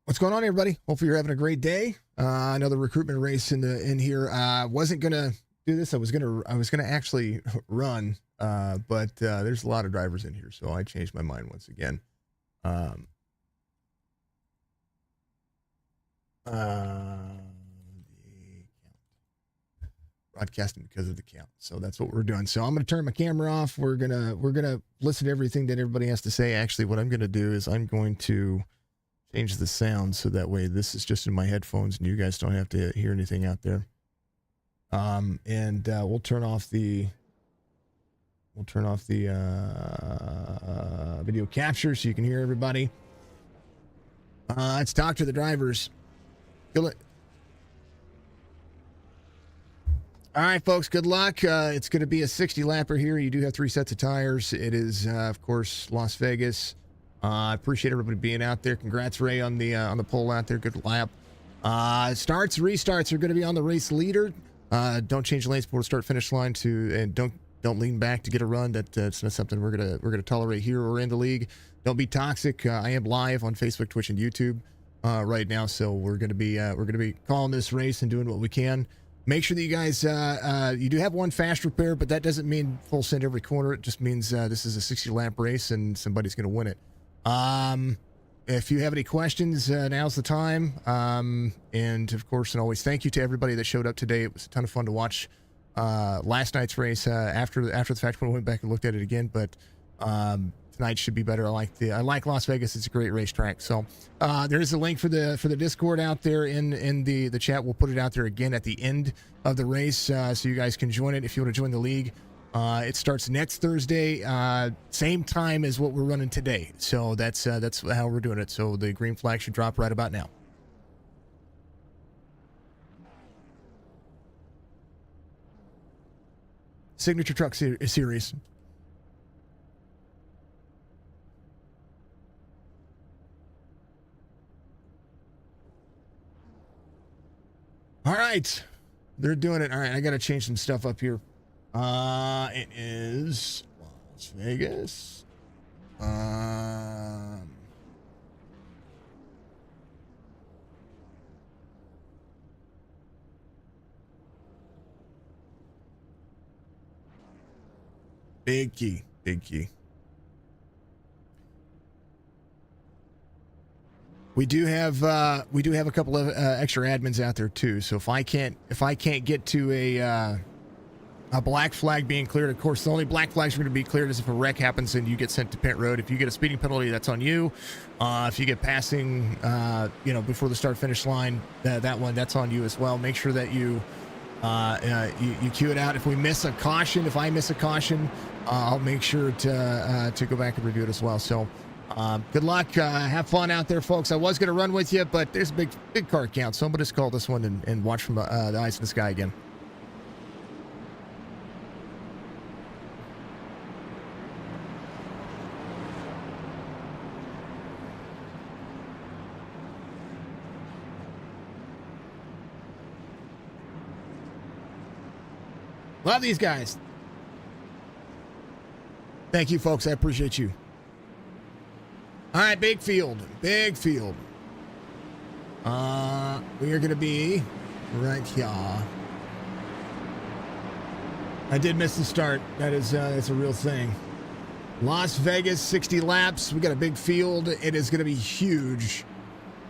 What's going on, everybody? Hopefully you're having a great day. Another recruitment race in here. Wasn't gonna do this. I was gonna actually run, but there's a lot of drivers in here, so I changed my mind once again. Broadcasting because of the count, so that's what we're doing. So I'm gonna turn my camera off. We're gonna listen to everything that everybody has to say. Actually, what I'm gonna do is I'm going to change the sound so that way this is just in my headphones and you guys don't have to hear anything out there. And we'll turn off the video capture so you can hear everybody. Let's talk to the drivers. All right, folks, good luck. It's going to be a 60 lapper here. You do have 3 sets of tires. It is, of course, Las Vegas. I appreciate everybody being out there. Congrats, Ray, on the pole out there. Good lap. Starts, restarts are going to be on the race leader. Don't change lanes before the start-finish line and don't lean back to get a run. That's not something we're gonna tolerate here or in the league. Don't be toxic. I am live on Facebook, Twitch, and YouTube right now, so we're gonna be calling this race and doing what we can. Make sure that you guys you do have one fast repair, but that doesn't mean full send every corner. It just means this is a 60 lap race and somebody's gonna win it. If you have any questions, now's the time. And of course, and always thank you to everybody that showed up today. It was a ton of fun to watch last night's race after the fact when I went back and looked at it again. But tonight should be better. I like Las Vegas. It's a great racetrack. So there is a link for the Discord out there in the chat. We'll put it out there again at the end of the race so you guys can join it if you want to join the league. It starts next Thursday, same time as what we're running today. So that's how we're doing it. So the green flag should drop right about now. Signature Truck Series. All right, they're doing it. All right, I got to change some stuff up here. It is Las Vegas. Big key. We do have a couple of extra admins out there too. So if I can't get to a black flag being cleared, of course, the only black flags are going to be cleared is if a wreck happens and you get sent to pit road. If you get a speeding penalty, that's on you. If you get passing, before the start finish line, that's on you as well. Make sure that you queue it out. If we miss a caution, if I miss a caution, I'll make sure to go back and review it as well. So good luck. Have fun out there, folks. I was going to run with you, but there's a big car count. So I'm going to just call this one and watch from the eyes of the sky again. Love these guys. Thank you, folks. I appreciate you. All right, big field. We are going to be right here. I did miss the start. That is, it's a real thing. Las Vegas, 60 laps. We got a big field. It is going to be huge.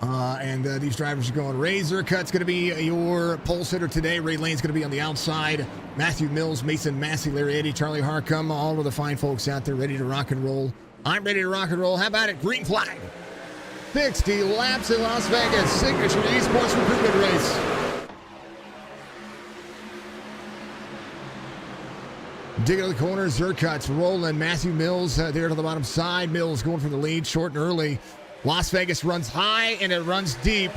And these drivers are going. Razor Cut's going to be your pole sitter today. Ray Lane's going to be on the outside. Matthew Mills, Mason Massey, Larry Eddy, Charlie Harcum, all of the fine folks out there ready to rock and roll. I'm ready to rock and roll. How about it? Green flag. 60 laps in Las Vegas. Signature Esports Recruitment Race. Digging to the corner, Zerkut's rolling. Matthew Mills there to the bottom side. Mills going for the lead, short and early. Las Vegas runs high and it runs deep.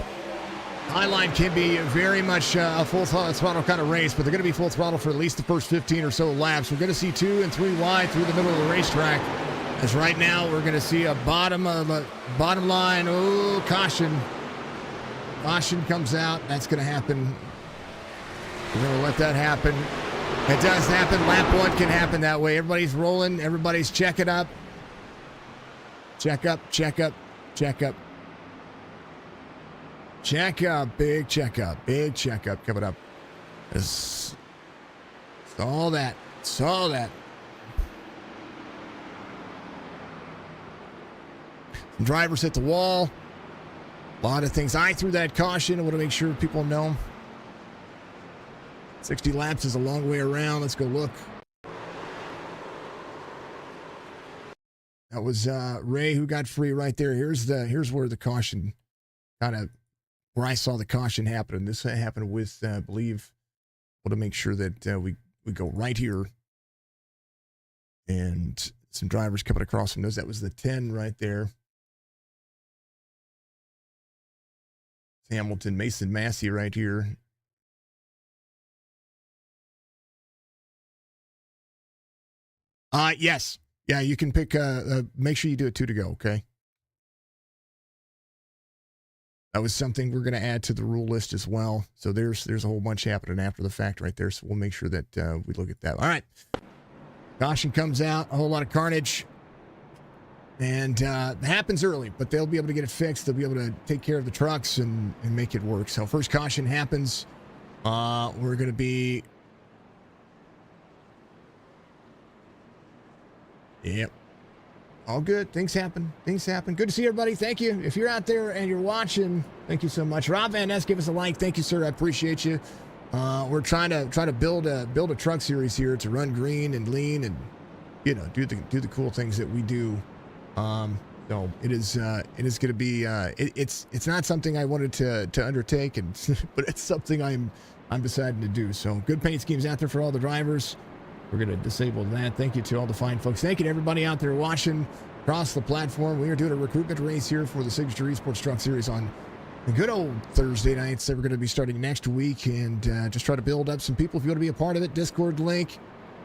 Highline can be very much a full throttle kind of race, but they're going to be full throttle for at least the first 15 or so laps. We're going to see 2 and 3 wide through the middle of the racetrack. As right now, we're going to see a bottom line. Oh, caution. Caution comes out. That's going to happen. We're going to let that happen. It does happen. Lap 1 can happen that way. Everybody's rolling. Everybody's checking up. Check up, check up, check up. Check up, big checkup, big checkup coming up. It's all that. It's all that. Drivers hit the wall. A lot of things. I threw that caution. I want to make sure people know. 60 laps is a long way around. Let's go look. That was Ray who got free right there. Here's where the caution kind of, where I saw the caution happen. This happened with, I believe, want to make sure that we go right here. And some drivers coming across from those. That was the 10 right there. Hamilton, Mason Massey right here. Yes. Yeah, you can pick, make sure you do it 2 to go, okay? That was something we're going to add to the rule list as well. So there's a whole bunch happening after the fact right there. So we'll make sure that we look at that. All right. Caution comes out, a whole lot of carnage. And it happens early, but they'll be able to get it fixed. They'll be able to take care of the trucks and make it work. So first caution happens. We're going to be... Yep. All good. Things happen. Things happen. Good to see everybody. Thank you. If you're out there and you're watching, thank you so much. Rob Van Ness, give us a like. Thank you, sir. I appreciate you. We're trying to build a truck series here to run green and lean and, you know, do the cool things that we do. So it is going to be, it's not something I wanted to undertake, but it's something I'm deciding to do. So good paint schemes out there for all the drivers. We're going to disable that. Thank you to all the fine folks. Thank you to everybody out there watching across the platform. We are doing a recruitment race here for the Signature Esports Truck Series on the good old Thursday nights that we're going to be starting next week, and just try to build up some people. If you want to be a part of it, Discord link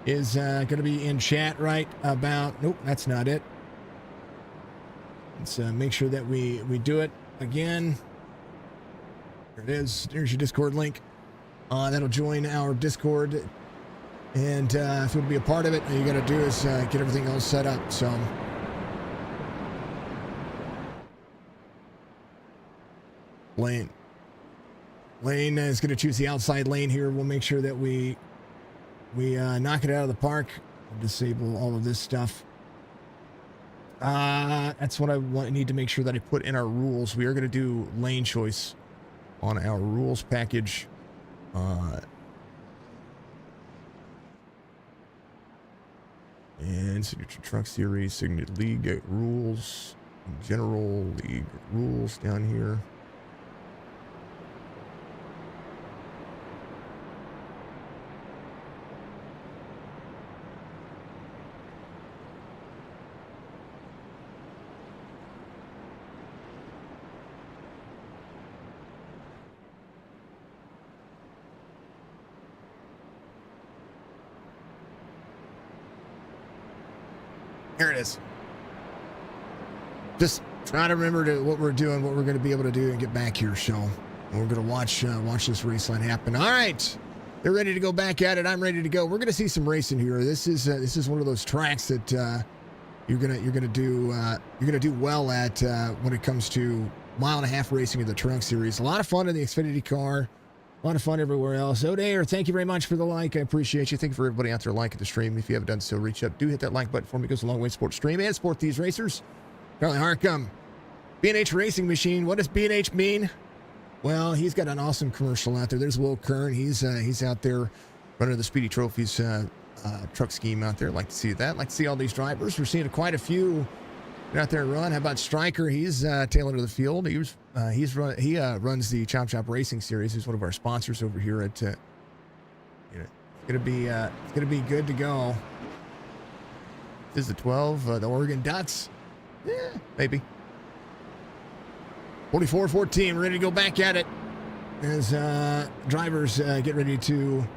is going to be in chat right about... Nope, that's not it. Let's make sure that we do it again. There it is. There's your Discord link. That'll join our Discord. And if you want to be a part of it, all you got to do is get everything else set up. So, Lane is going to choose the outside lane here. We'll make sure that we knock it out of the park. We'll disable all of this stuff. That's what I need to make sure that I put in our rules. We are going to do lane choice on our rules package. And Signature Truck Series, Signature League rules, General League rules down here. Here it is. Just trying to remember what we're doing, what we're going to be able to do, and get back here. So we're going to watch this race line happen. All right, they're ready to go back at it. I'm ready to go. We're going to see some racing here. This is one of those tracks that you're gonna do well at when it comes to mile-and-a-half racing in the Truck Series. A lot of fun in the Xfinity car. A lot of fun everywhere else. Odair, thank you very much for the like. I appreciate you. Thank you for everybody out there liking the stream. If you haven't done so, reach up. Do hit that like button for me. It goes a long way to support stream and support these racers. Charlie Harcum, B&H Racing Machine. What does B&H mean? Well, he's got an awesome commercial out there. There's Will Kern. He's out there running the Speedy Trophies truck scheme out there. Like to see that. Like to see all these drivers. We're seeing quite a few out there run. How about Stryker? He's tail end of the field. He runs the Chop Chop Racing Series. He's one of our sponsors over here at. It's gonna be good to go. This is the 12, the Oregon Ducks. Yeah, maybe. 44-14, ready to go back at it as drivers get ready to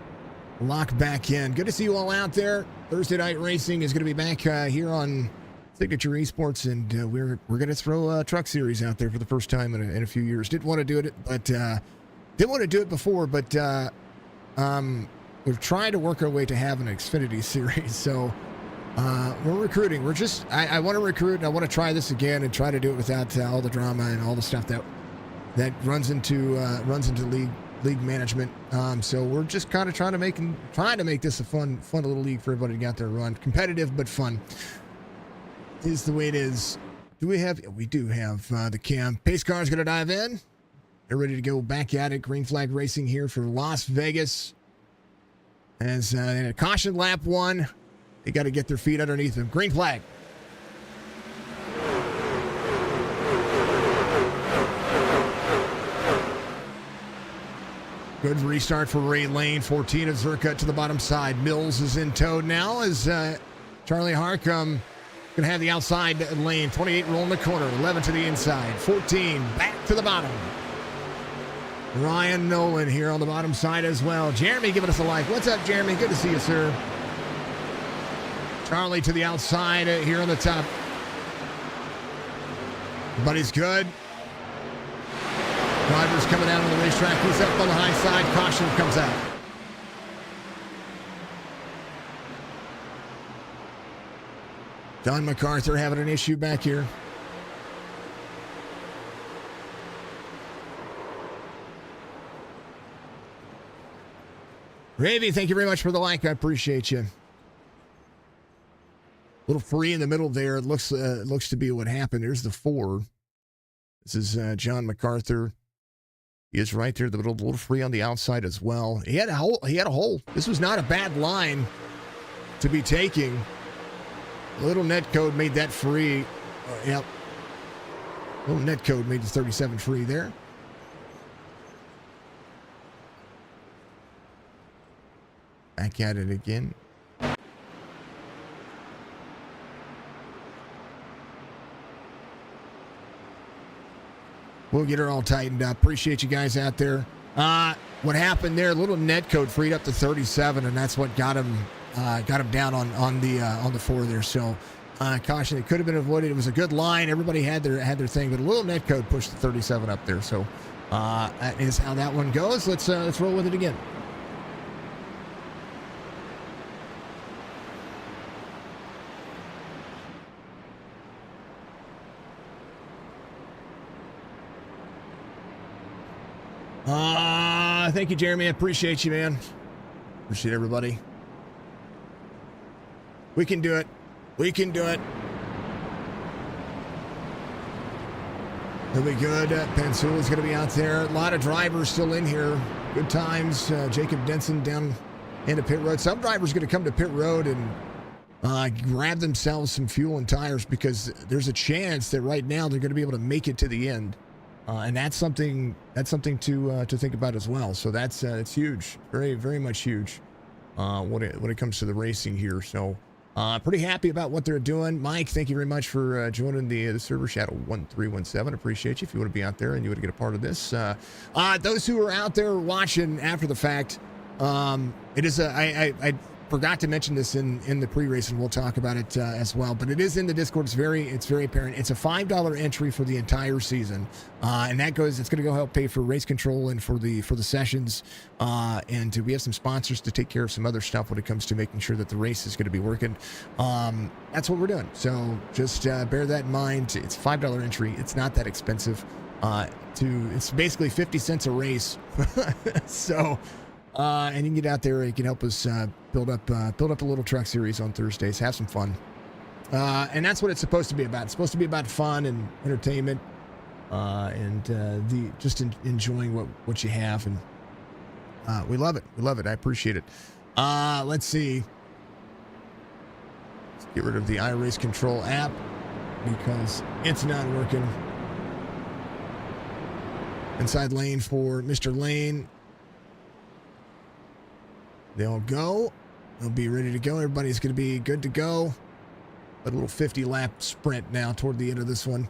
lock back in. Good to see you all out there. Thursday Night Racing is going to be back here on Signature Esports, and we're going to throw a truck series out there for the first time in a few years. Didn't want to do it before, but we're trying to work our way to have an Xfinity series. So we're recruiting. I want to recruit, and I want to try this again and try to do it without all the drama and all the stuff that runs into league management. So we're just kind of trying to make this a fun little league for everybody to get out there and run. Competitive but fun is the way it is. We do have the cam. Pace car is going to dive in. They're ready to go back at it. Green flag racing here for Las Vegas. As in a caution lap 1, they got to get their feet underneath them. Green flag. Good restart for Ray Lane. 14 of Zerka to the bottom side. Mills is in tow now as Charlie Harcum going to have the outside lane. 28 rolling the corner. 11 to the inside. 14 back to the bottom. Ryan Nolan here on the bottom side as well. Jeremy giving us a like. What's up, Jeremy? Good to see you, sir. Charlie to the outside here on the top. Everybody's good. Drivers coming out on the racetrack. He's up on the high side. Caution comes out. Don MacArthur having an issue back here. Ravy, thank you very much for the like. I appreciate you. A little free in the middle there. It looks to be what happened. There's the 4. This is John MacArthur. He is right there. The little free on the outside as well. He had a hole. This was not a bad line to be taking. Little net code made that free. Yep. Little net code made the 37 free there. Back at it again. We'll get her all tightened up. Appreciate you guys out there. What happened there? A little net code freed up to 37, and that's what got him down on the 4 there. So caution, it could have been avoided. It was a good line. Everybody had their thing, but a little net code pushed the 37 up there. So that is how that one goes. Let's roll with it again. Thank you, Jeremy. I appreciate you, man. Appreciate everybody. We can do it. We can do it. It'll be good. Pensula's going to be out there. A lot of drivers still in here. Good times. Jacob Denson down into pit road. Some drivers going to come to pit road and grab themselves some fuel and tires because there's a chance that right now they're going to be able to make it to the end. And that's something to think about as well. So that's huge, very, very much huge when it comes to the racing here. So pretty happy about what they're doing. Mike, thank you very much for joining the server. Shadow 1317, appreciate you. If you want to be out there and you want to get a part of this, those who are out there watching after the fact, it is I forgot to mention this in the pre-race, and we'll talk about it as well. But it is in the Discord. It's very apparent. It's a $5 entry for the entire season, and it's going to go help pay for race control and for the sessions. And we have some sponsors to take care of some other stuff when it comes to making sure that the race is going to be working. That's what we're doing. So just bear that in mind. It's $5 entry. It's not that expensive. It's basically 50 cents a race. So, and you can get out there. You can help us build up a little truck series on Thursdays. Have some fun. And that's what it's supposed to be about. It's supposed to be about fun and entertainment, and enjoying what you have. And we love it. We love it. I appreciate it. Let's see. Let's get rid of the iRace Control app because it's not working. Inside lane for Mr. Lane. They'll go. They'll be ready to go. Everybody's going to be good to go. A little 50-lap sprint now toward the end of this one.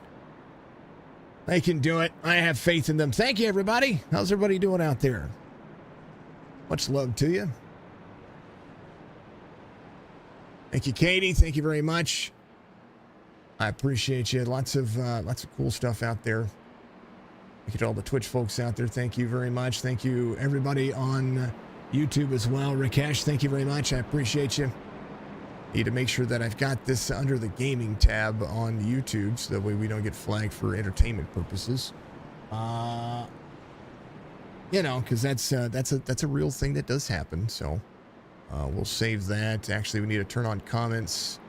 They can do it. I have faith in them. Thank you, everybody. How's everybody doing out there? Much love to you. Thank you, Katie. Thank you very much. I appreciate you. Lots of cool stuff out there. Thank you to all the Twitch folks out there. Thank you very much. Thank you, everybody on YouTube as well. Rakesh, thank you very much. I appreciate you. Need to make sure that I've got this under the gaming tab on YouTube so that way we don't get flagged for entertainment purposes. Because that's a real thing that does happen. So we'll save that. Actually, we need to turn on comments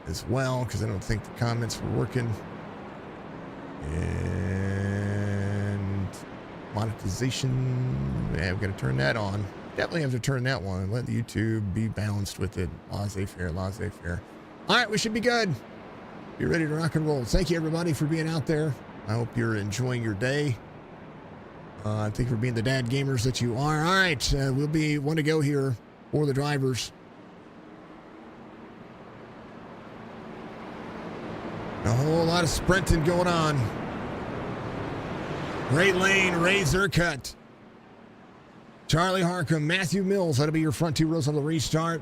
as well because I don't think the comments were working. And monetization, yeah, we've got to turn that on. Definitely have to turn that one and let YouTube be balanced with it. Laissez-faire, laissez-faire. All right, we should be good. Be ready to rock and roll. Thank you, everybody, for being out there. I hope you're enjoying your day. Thank you for being the dad gamers that you are. All right, we'll be one to go here for the drivers. A whole lot of sprinting going on. Ray Lane, Ray Zercut, Charlie Harcum, Matthew Mills. That'll be your front two rows on the restart.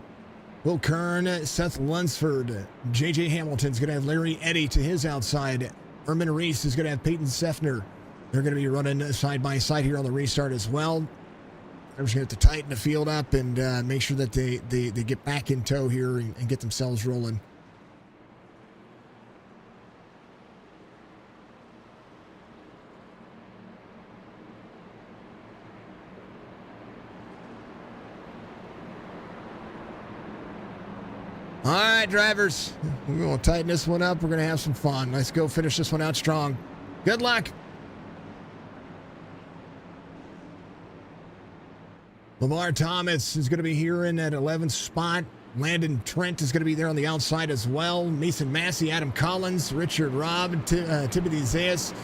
Will Kern, Seth Lunsford, J.J. Hamilton's going to have Larry Eddy to his outside. Ermin Reese is going to have Peyton Seffner. They're going to be running side by side here on the restart as well. They're just going to have to tighten the field up and make sure that they get back in tow here and get themselves rolling. All right, drivers, we're going to tighten this one up. We're going to have some fun. Let's go finish this one out strong. Good luck. Lamar Thomas is going to be here in that 11th spot. Landon Trent is going to be there on the outside as well. Mason Massey, Adam Collins, Richard Robb, Timothy Zayas.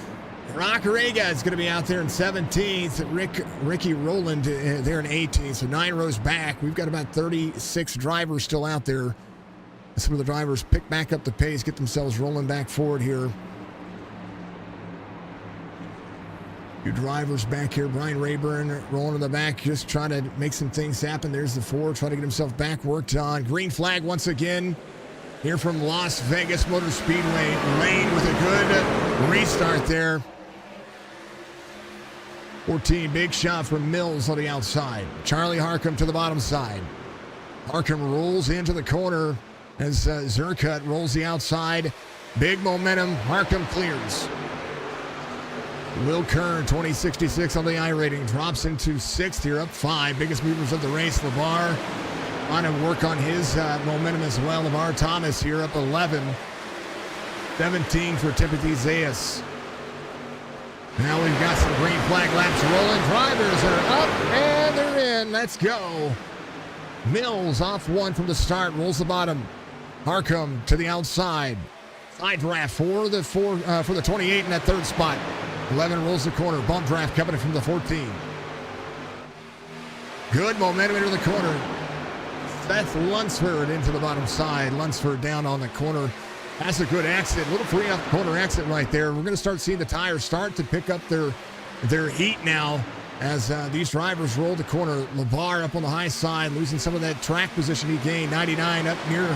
Rock Rega is going to be out there in 17th. Ricky Rowland there in 18th. So 9 rows back. We've got about 36 drivers still out there. Some of the drivers pick back up the pace, get themselves rolling back forward here. Few drivers back here. Brian Rayburn rolling in the back, just trying to make some things happen. There's the 4, trying to get himself back worked on. Green flag once again. Here from Las Vegas Motor Speedway. Lane with a good restart there. 14, big shot from Mills on the outside. Charlie Harcum to the bottom side. Harcum rolls into the corner as Zercut rolls the outside. Big momentum. Harcum clears. Will Kern, 2066 on the I-rating, drops into 6th here, up 5. Biggest movers of the race. LeVar on to work on his momentum as well. Lamar Thomas here, up 11. 17 for Timothy Zayas. Now we've got some green flag laps rolling. Drivers are up and they're in. Let's go. Mills off 1 from the start, rolls the bottom. Harcum to the outside. Side draft for the 28 in that 3rd spot. 11 rolls the corner. Bump draft coming in from the 14. Good momentum into the corner. Seth Lunsford into the bottom side. Lunsford down on the corner. That's a good exit. A little free off the corner exit right there. We're going to start seeing the tires start to pick up their heat now as these drivers roll the corner. LeVar up on the high side, losing some of that track position he gained. 99 up near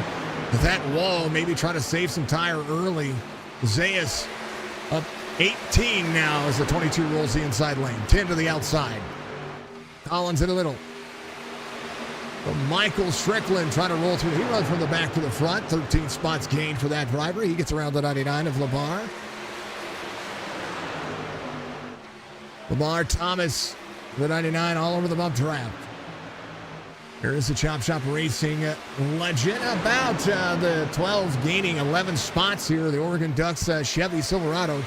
that wall, maybe try to save some tire early. Zayas up 18 now as the 22 rolls the inside lane. 10 to the outside. Collins in the middle. Michael Strickland trying to roll through. He runs from the back to the front. 13 spots gained for that driver. He gets around the 99 of LeVar. Lamar Thomas, the 99, all over the bump draft. Here is the Chop Shop Racing legend about the 12 gaining 11 spots here. The Oregon Ducks Chevy Silverado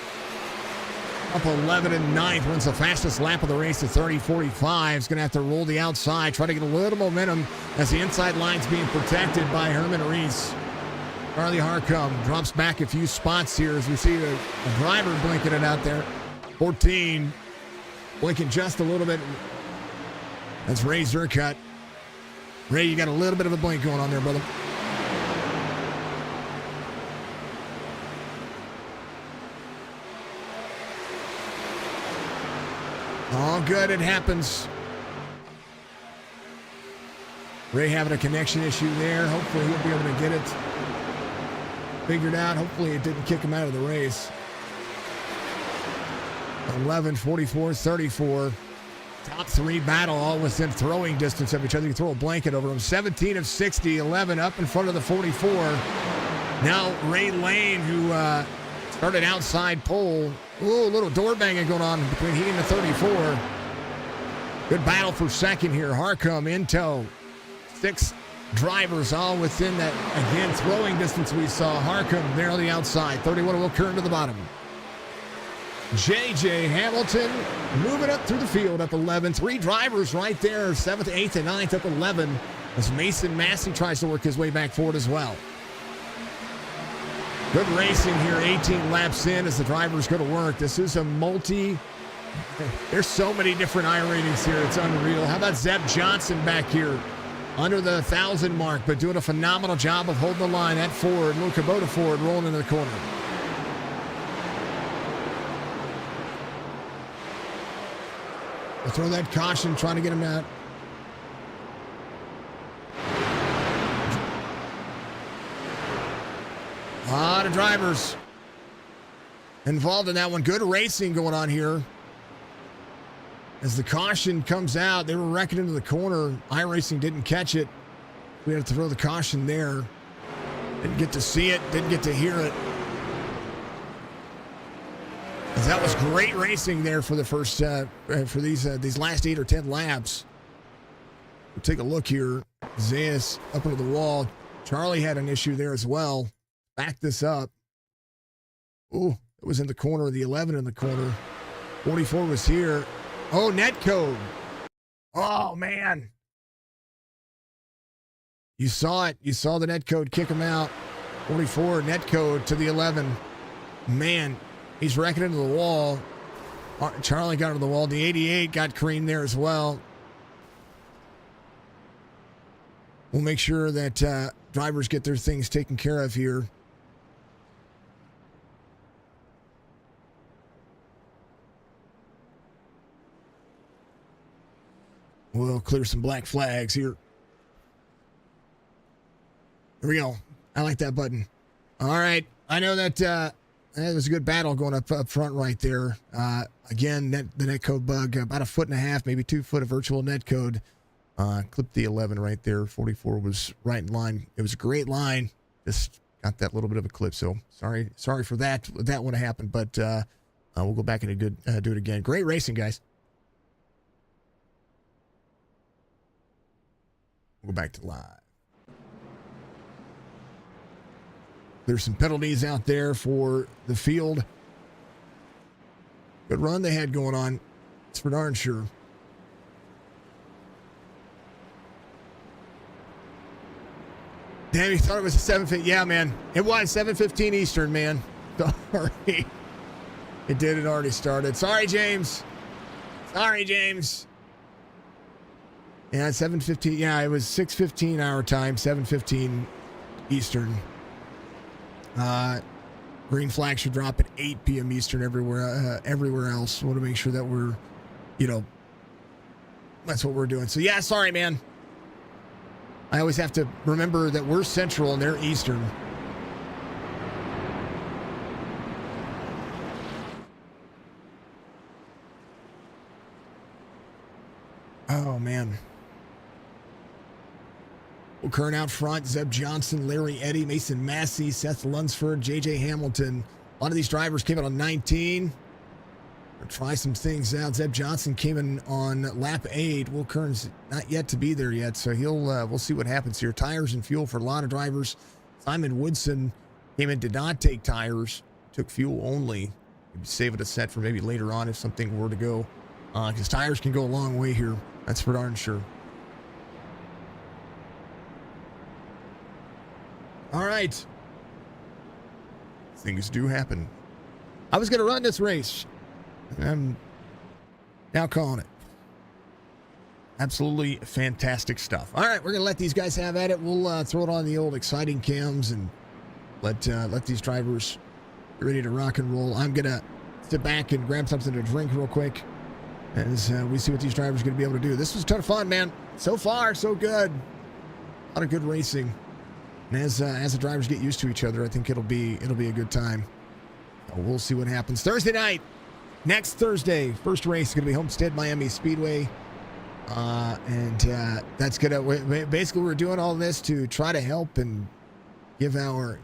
up 11 and 9th, runs the fastest lap of the race at 30:45. Is going to have to roll the outside, try to get a little momentum as the inside line's being protected by Herman Reese. Charlie Harcum drops back a few spots here as we see a driver blinking it out there. 14, blinking just a little bit. That's Ray Zercut. Ray, you got a little bit of a blink going on there, brother. All good, it happens. Ray having a connection issue there. Hopefully he'll be able to get it figured out. Hopefully it didn't kick him out of the race. 11, 44, 34. Top three battle, all within throwing distance of each other. You throw a blanket over them. 17 of 60, 11 up in front of the 44. Now Ray Lane, who started outside pole. Ooh, a little door banging going on between he and the 34. Good battle for second here. Harcum in tow. 6 drivers all within that, again, throwing distance we saw. Harcum there on the outside. 31 will Kern to the bottom. J.J. Hamilton moving up through the field, up 11. 3 drivers right there, 7th, 8th, and 9th, up 11. As Mason Massey tries to work his way back forward as well. Good racing here, 18 laps in as the drivers go to work. This is a there's so many different I ratings here, it's unreal. How about Zeb Johnson back here? Under the 1,000 mark, but doing a phenomenal job of holding the line at Ford. Little Kubota Ford rolling into the corner. We'll throw that caution, trying to get him out. A lot of drivers involved in that one. Good racing going on here. As the caution comes out, they were wrecking into the corner. iRacing didn't catch it. We had to throw the caution there. Didn't get to see it, didn't get to hear it. As that was great racing there for the first, for these last 8 or 10 laps. We'll take a look here. Zayas up into the wall. Charlie had an issue there as well. Back this up. Ooh, it was in the corner, the 11 in the corner. 44 was here. Oh, net code. Oh, man. You saw it. You saw the net code kick him out. 44, net code to the 11. Man, he's wrecking into the wall. Charlie got into the wall. The 88 got creamed there as well. We'll make sure that drivers get their things taken care of here. We'll clear some black flags here. Here we go. I like that button. All right. I know that it was a good battle going up front right there. Again, the netcode bug, about 1.5 foot, maybe 2 foot of virtual netcode. Clipped the 11 right there. 44 was right in line. It was a great line. Just got that little bit of a clip. So sorry for that. That would have happened, but we'll go back and do it again. Great racing, guys. We'll go back to live. There's some penalties out there for the field. Good run they had going on. It's for darn sure. Damn, you thought it was a 7:15. Yeah, man. It was 7:15 Eastern, man. Sorry. It did. It already started. Sorry, James. Sorry, James. Yeah, 7:15. Yeah, it was 6:15 our time, 7:15 Eastern. Green flag should drop at 8 p.m. Eastern everywhere else. Want to make sure that we're, that's what we're doing. So yeah, sorry, man. I always have to remember that we're Central and they're Eastern. Oh, man. Well, Kern out front, Zeb Johnson, Larry Eddy, Mason Massey, Seth Lunsford, J.J. Hamilton. A lot of these drivers came out on 19. We'll try some things out. Zeb Johnson came in on lap 8. Will Kern's not yet to be there yet, so we'll see what happens here. Tires and fuel for a lot of drivers. Simon Woodson came in, did not take tires, took fuel only. Maybe save it a set for maybe later on if something were to go, because tires can go a long way here. That's for darn sure. All right. Things do happen. I was going to run this race. I'm now calling it. Absolutely fantastic stuff. All right, we're going to let these guys have at it. We'll throw it on the old exciting cams and let these drivers get ready to rock and roll. I'm going to sit back and grab something to drink real quick as we see what these drivers are going to be able to do. This was a ton of fun, man. So far, so good. A lot of good racing. And as the drivers get used to each other, I think it'll be a good time. We'll see what happens. Thursday night. Next Thursday, first race is going to be Homestead Miami Speedway. And that's going to basically we're doing all this to try to help and give our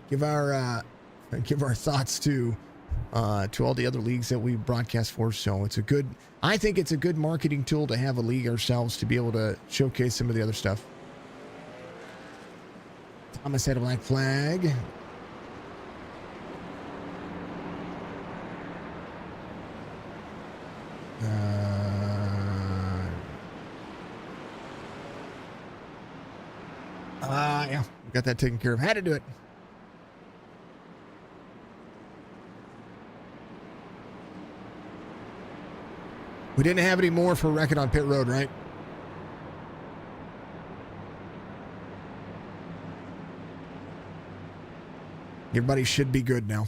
thoughts to all the other leagues that we broadcast for. So I think it's a good marketing tool to have a league ourselves to be able to showcase some of the other stuff. Thomas had a black flag. Yeah, got that taken care of. Had to do it. We didn't have any more for wrecking on pit road, right? Everybody should be good now.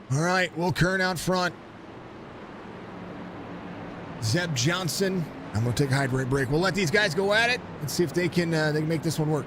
All right, Will Kern out front. Zeb Johnson. I'm going to take a hydrate break. We'll let these guys go at it. Let's see if they can make this one work.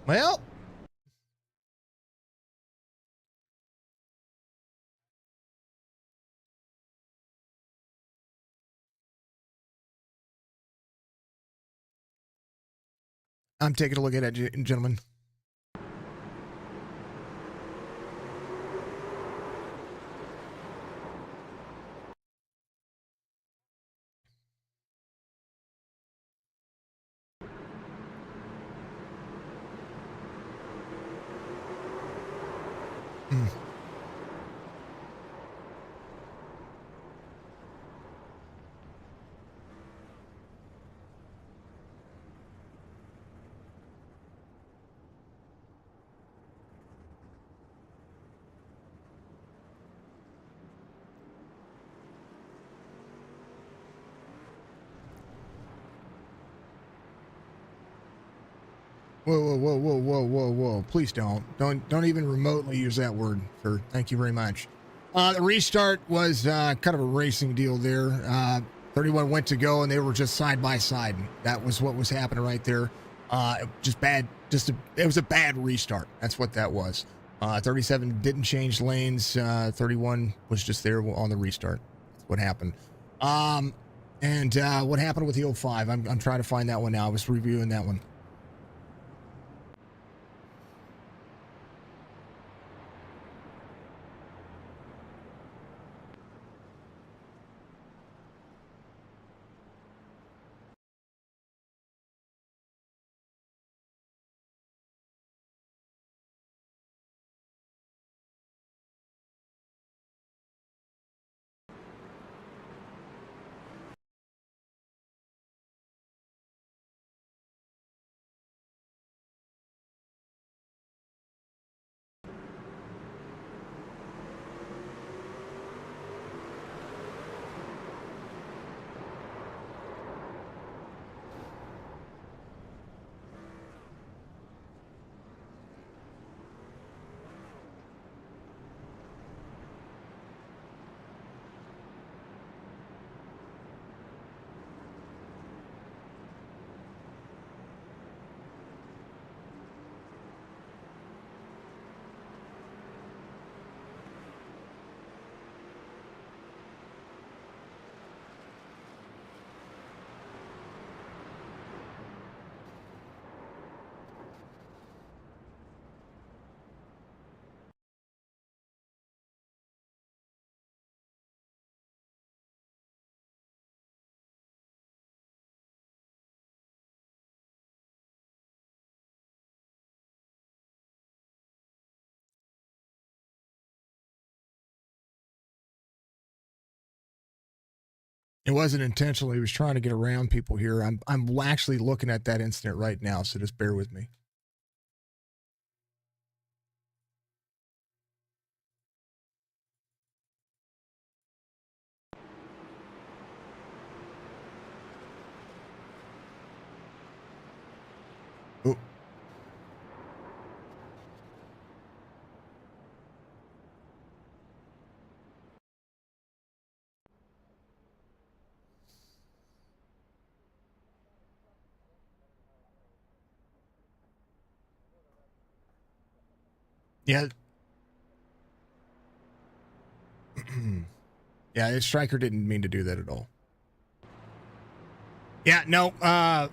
Well, I'm taking a look at it, gentlemen. Whoa. Please don't even remotely use that word, sir. Thank you very much. The restart was kind of a racing deal there. 31 went to go and they were just side by side. That was what was happening right there. Just bad. It was a bad restart. That's what that was. 37 didn't change lanes. 31 was just there on the restart. That's what happened. And what happened with the 05? I'm trying to find that one now. I was reviewing that one. It wasn't intentional. He was trying to get around people here. I'm actually looking at that incident right now, so just bear with me. Oh. Yeah. Yeah, the striker didn't mean to do that at all. Yeah, no.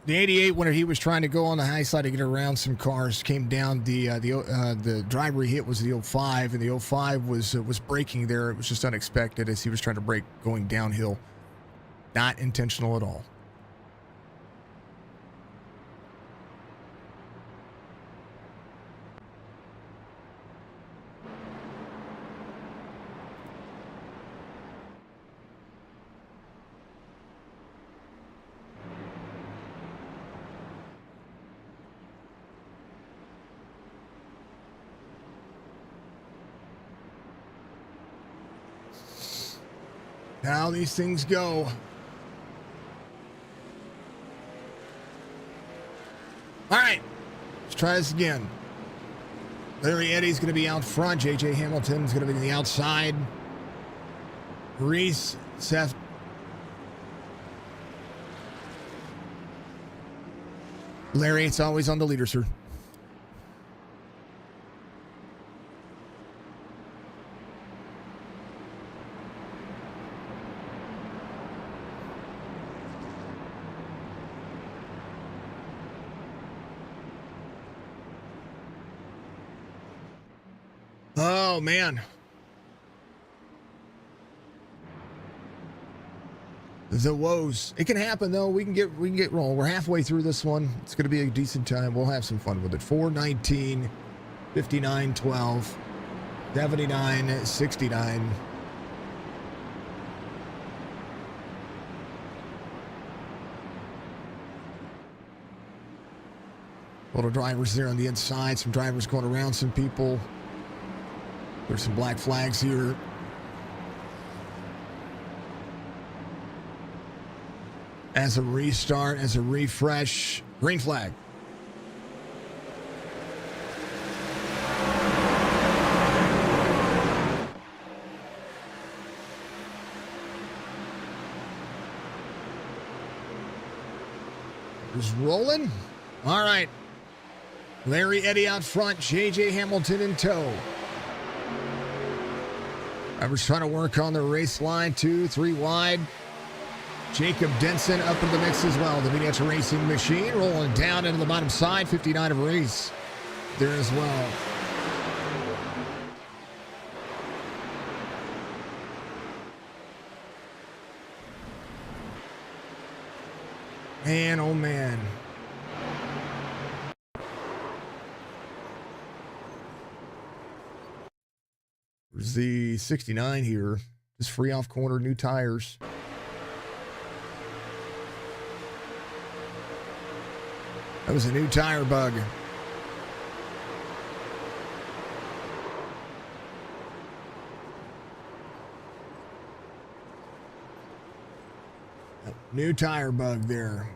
The 88, when he was trying to go on the high side to get around some cars, came down. The driver he hit was the 05, and the 05 was braking there. It was just unexpected as he was trying to brake going downhill. Not intentional at all. How these things go. All right, let's try this again. Larry Eddy's going to be out front. J.J. Hamilton's going to be on the outside. Reese, Seth. Larry, it's always on the leader, sir. Oh man. The woes. It can happen though. We can get rolling. We're halfway through this one. It's going to be a decent time. We'll have some fun with it. 4:19, 59:12, 79:69. Little drivers there on the inside. Some drivers going around some people. There's some black flags here. As a restart, as a refresh, green flag. Is rolling. All right. Larry Eddy out front, J.J. Hamilton in tow. Drivers trying to work on the race line, 2, 3 wide. Jacob Denson up in the mix as well. The Miniature Racing Machine rolling down into the bottom side. 59 of race there as well. Man, oh man. There's the 69 here. Just free off corner, new tires. That was a new tire bug. New tire bug there.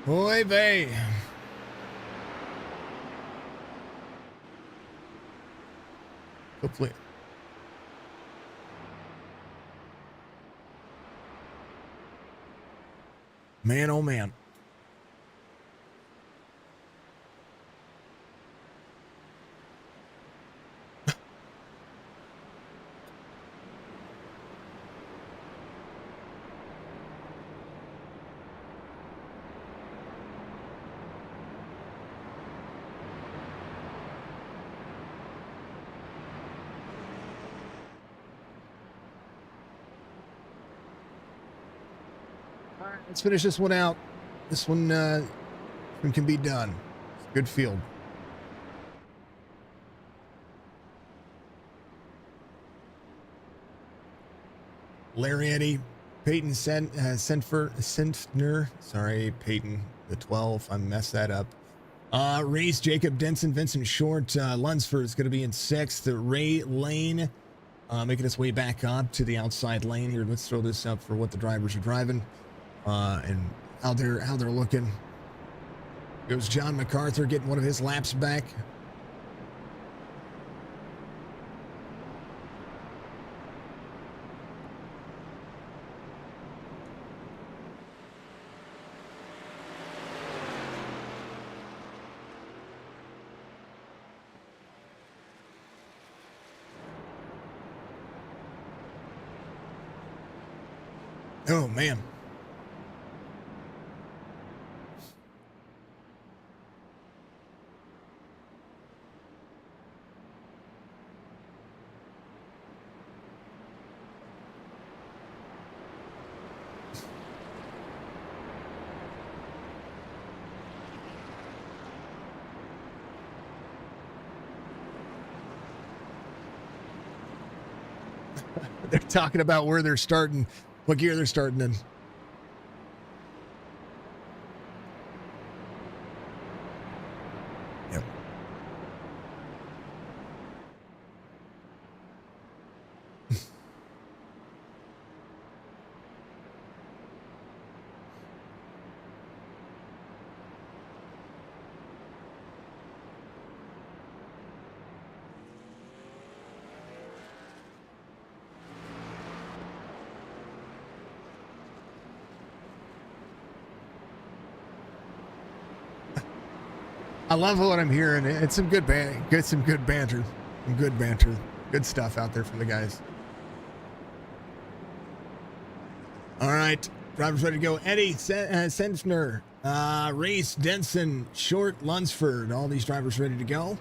Oy vey. Hopefully. Man, oh man. Let's finish this one out. This one can be done. Good field. Larry Peyton Sentner. Sorry, Peyton, the 12. I messed that up. Race, Jacob Denson, Vincent Short. Lunsford is going to be in 6th. Ray Lane making its way back up to the outside lane here. Let's throw this up for what the drivers are driving and how they're looking. Goes John MacArthur getting one of his laps back. Oh, man. They're talking about where they're starting, what gear they're starting in. Yep. I love what I'm hearing. It's some good banter, some good banter, good stuff out there from the guys. All right, drivers ready to go. Eddie Sensner, Race, Denson, Short, Lunsford. All these drivers ready to go.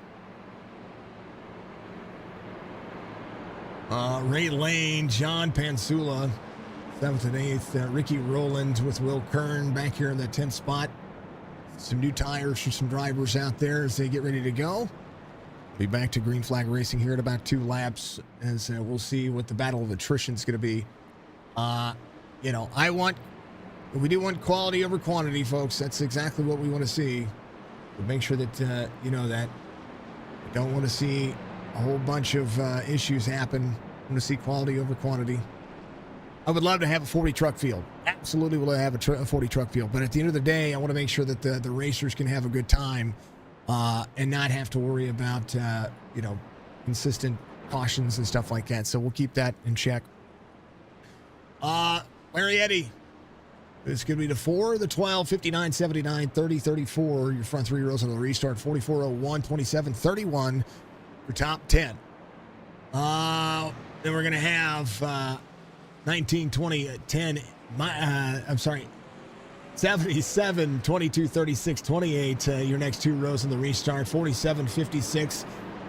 Ray Lane, John Pansula, 7th and 8th. Ricky Rowland with Will Kern back here in the 10th spot. Some new tires for some drivers out there as they get ready to go. Be back to green flag racing here in about 2 laps as we'll see what the battle of attrition is going to be. We do want quality over quantity, folks. That's exactly what we want to see. But make sure that, that we don't want to see a whole bunch of issues happen. I want to see quality over quantity. I would love to have a 40 truck field. Absolutely will have a 40 truck field. But at the end of the day, I want to make sure that the racers can have a good time and not have to worry about, consistent cautions and stuff like that. So we'll keep that in check. Larry Eddy. It's going to be the 4, the 12, 59, 79, 30, 34. Your front 3 rows on the restart. 44.01, 27, 31 for top 10. Then we're going to have 19, 20, 10. 77, 22, 36, 28. Your next 2 rows in the restart. 47, 56,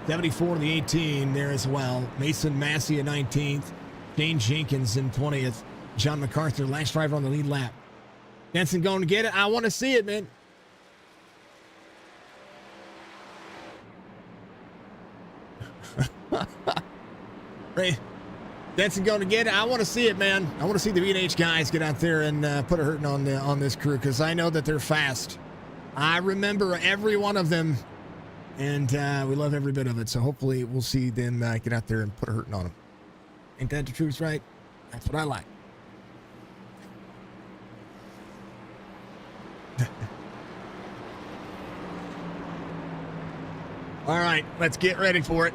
74 to the 18 there as well. Mason Massey at 19th. Dane Jenkins in 20th. John MacArthur, last driver on the lead lap. Denson going to get it. I want to see it, man. Ray. Denson going to get it. I want to see it, man. I want to see the B&H guys get out there and put a hurting on this crew because I know that they're fast. I remember every one of them, and we love every bit of it. So hopefully we'll see them get out there and put a hurting on them. Ain't that the truth, right? That's what I like. All right, let's get ready for it.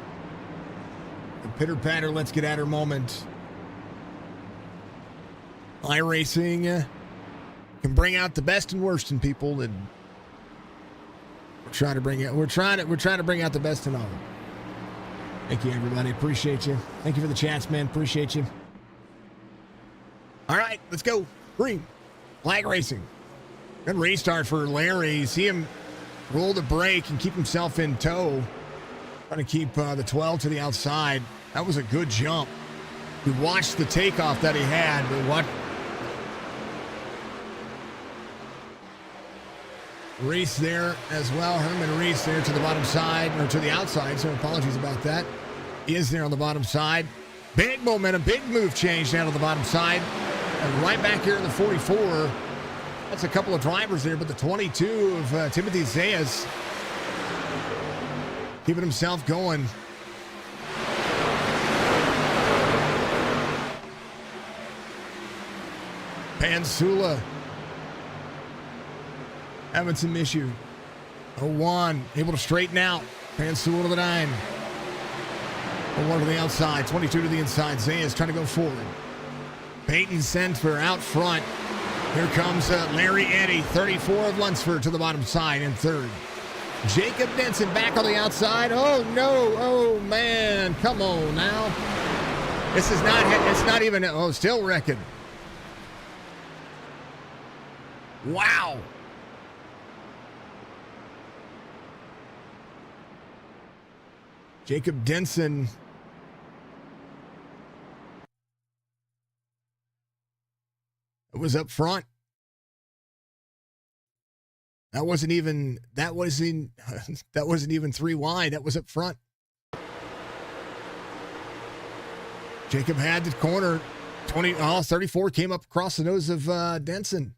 The pitter patter, let's get at her moment. iRacing can bring out the best and worst in people, and we're trying to bring out the best in all. Thank you, everybody. Appreciate you. Thank you for the chats, man. Appreciate you. All right, let's go. Green flag racing. Good restart for Larry. See him roll the brake and keep himself in tow. Trying to keep the 12 to the outside. That was a good jump. We watched the takeoff that he had, but what? Reese there as well. Herman Reese there to the bottom side, or to the outside, so apologies about that. He is there on the bottom side. Big momentum, big move change down to the bottom side. And right back here in the 44. That's a couple of drivers there, but the 22 of Timothy Zayas keeping himself going. Pansula having some issue. 01 able to straighten out. Pansula to the 9. 01 to the outside. 22 to the inside. Zayas trying to go forward. Peyton Sentfer out front. Here comes Larry Eddy. 34 of Lunsford to the bottom side in third. Jacob Denson back on the outside. Oh no. Oh man. Come on now. This is not, it's not even, oh, still wrecking. Wow. Jacob Denson was up front. That wasn't even 3 wide. That was up front. Jacob had the corner. 34 came up across the nose of Denson.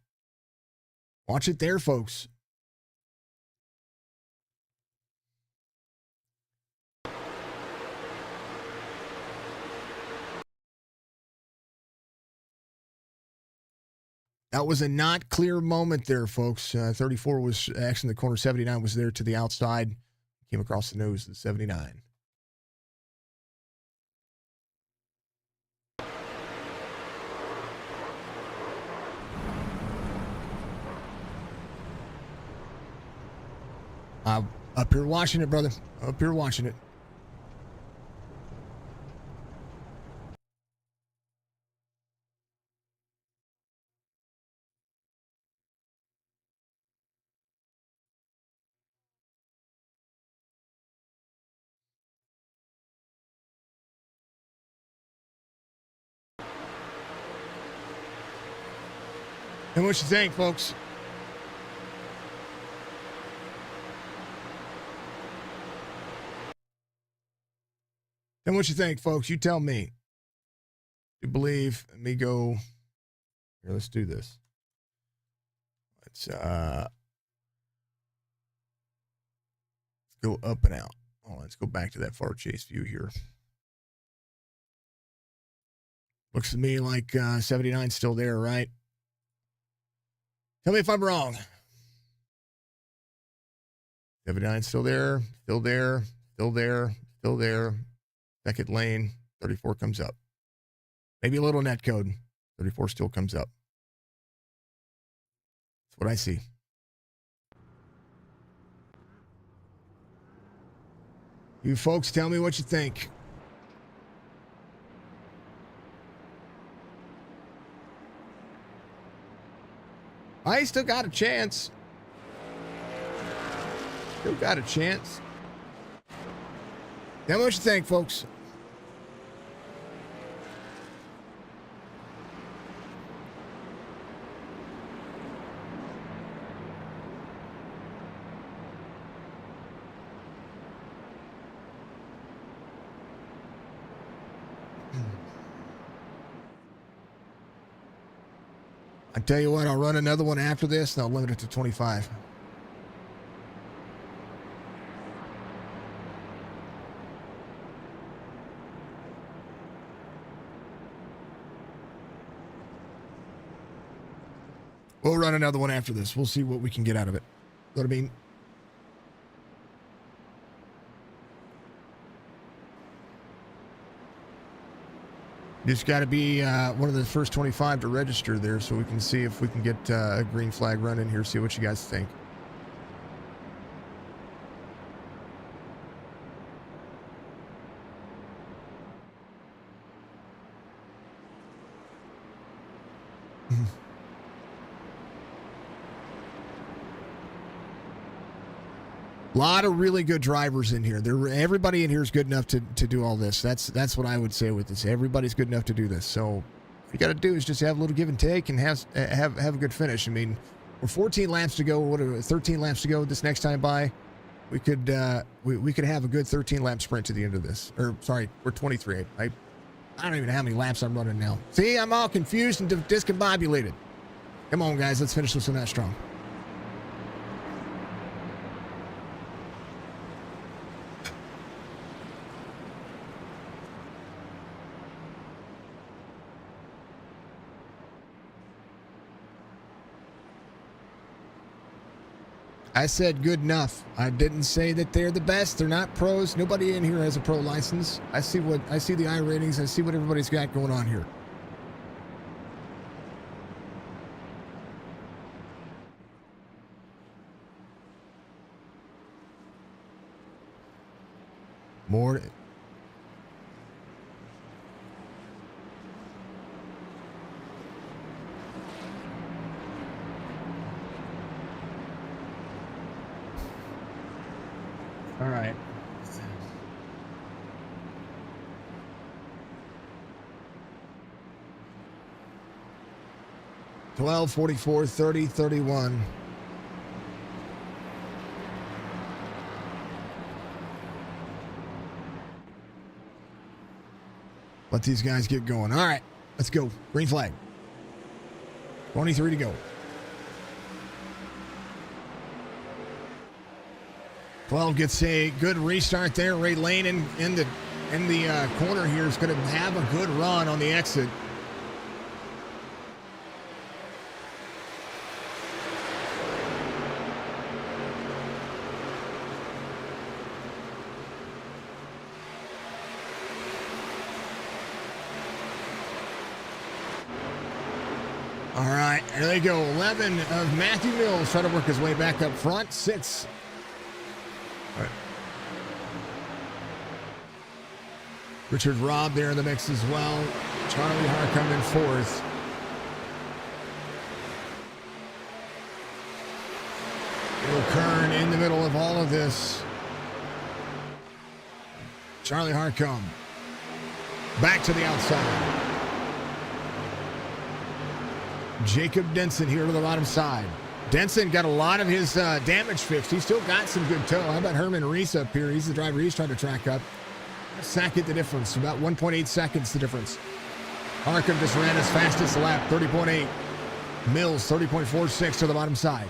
Watch it there, folks. That was a not clear moment there, folks. 34 was actually in the corner. 79 was there to the outside. Came across the nose of the 79. Up here watching it, brother. Up here watching it. And what you think, folks? And what you think, folks? You tell me. You believe? Let me go. Here, let's do this. Let's go up and out. Oh, let's go back to that far chase view here. Looks to me like 79's still there, right? Tell me if I'm wrong. 79's still there, still there, still there, still there. Second lane, 34 comes up. Maybe a little net code. 34 still comes up. That's what I see. You folks, tell me what you think. I still got a chance. Still got a chance. Tell me what you think, folks. I tell you what, I'll run another one after this, and I'll limit it to 25. We'll run another one after this. We'll see what we can get out of it. You know what I mean? Just got to be one of the first 25 to register there so we can see if we can get a green flag run in here, see what you guys think. A lot of really good drivers in here. Everybody in here is good enough to do all this. That's what I would say with this. Everybody's good enough to do this. So what you got to do is just have a little give and take and have a good finish. I mean, we're 14 laps to go. What are 13 laps to go this next time by? We could we could have a good 13 lap sprint to the end of this. Or sorry, we're 23. I don't even know how many laps I'm running now. See, I'm all confused and discombobulated. Come on, guys. Let's finish this one out strong. I said good enough. I didn't say that they're the best. They're not pros. Nobody in here has a pro license. I see the I ratings. I see what everybody's got going on here. More. All right. $12, $44, $30, $31. Let these guys get going. All right, let's go. Green flag. 23 to go. 12 gets a good restart there. Ray Lane in the corner here is going to have a good run on the exit. All right, there they go. 11 of Matthew Mills trying to work his way back up front. 6. All right. Richard Robb there in the mix as well. Charlie Harcum in 4th. Will Kern in the middle of all of this. Charlie Harcum back to the outside. Jacob Denson here to the bottom side. Denson got a lot of his damage fixed. He's still got some good toe. How about Herman Reese up here? He's the driver he's trying to track up. Second the difference, about 1.8 seconds the difference. Harcum just ran his fastest lap, 30.8. Mills, 30.46 to the bottom side.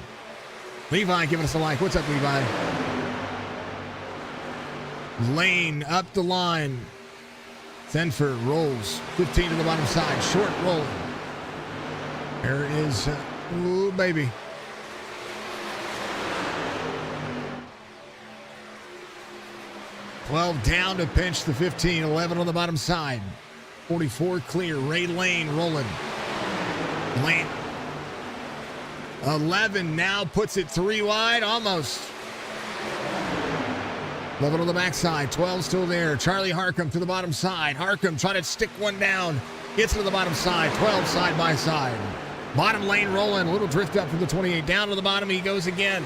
Levi giving us a like. What's up, Levi? Lane up the line. Thenford rolls, 15 to the bottom side. Short rolling. There is, ooh, baby. $12 down to pinch the 15. 11 on the bottom side. 44 clear. Ray Lane rolling. Lane. 11 now puts it 3 wide, almost. 11 on the backside. 12 still there. Charlie Harcum to the bottom side. Harcum trying to stick one down. Gets to the bottom side. 12 side by side. Bottom lane rolling. A little drift up from the 28. Down to the bottom he goes again.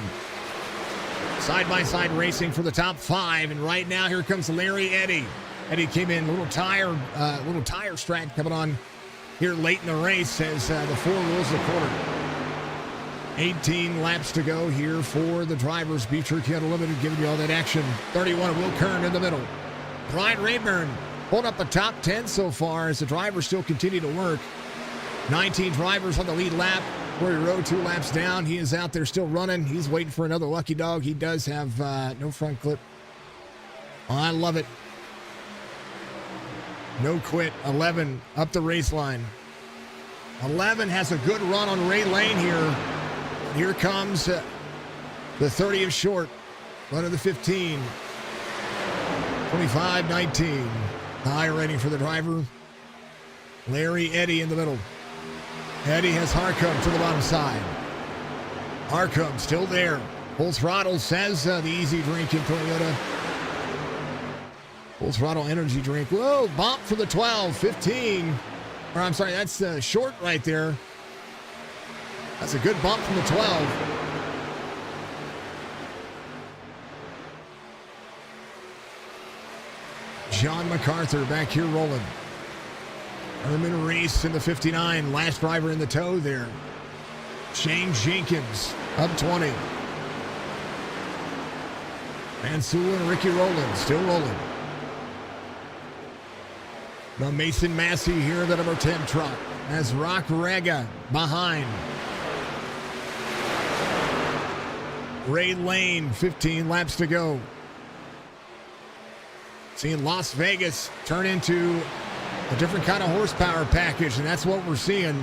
Side-by-side racing for the top 5. And right now here comes Larry Eddy. Eddy came in, little tire strap coming on here late in the race as the 4 rules the quarter. 18 laps to go here for the drivers. Beef Jerky Unlimited giving you all that action. 31, Will Kern in the middle. Brian Rayburn pulled up the top 10 so far as the drivers still continue to work. 19 drivers on the lead lap. Corey Rowe 2 laps down. He is out there still running. He's waiting for another lucky dog. He does have no front clip. Oh, I love it. No quit. 11 up the race line. 11 has a good run on Ray Lane here. Here comes the 30 of short. Run of the 15. 25-19. High rating for the driver. Larry Eddy in the middle. Eddy has Harcum to the bottom side. Harcum still there. Full throttle, says the easy drink in Toyota. Full throttle energy drink. Whoa, bump for the 12, 15. Or I'm sorry, that's short right there. That's a good bump from the 12. John MacArthur back here rolling. Herman Reese in the 59. Last driver in the tow there. Shane Jenkins up 20. Mansell and Ricky Rowland still rolling. Now Mason Massey here, the number 10 truck, as Rock Rega behind. Ray Lane, 15 laps to go. Seeing Las Vegas turn into a different kind of horsepower package, and that's what we're seeing.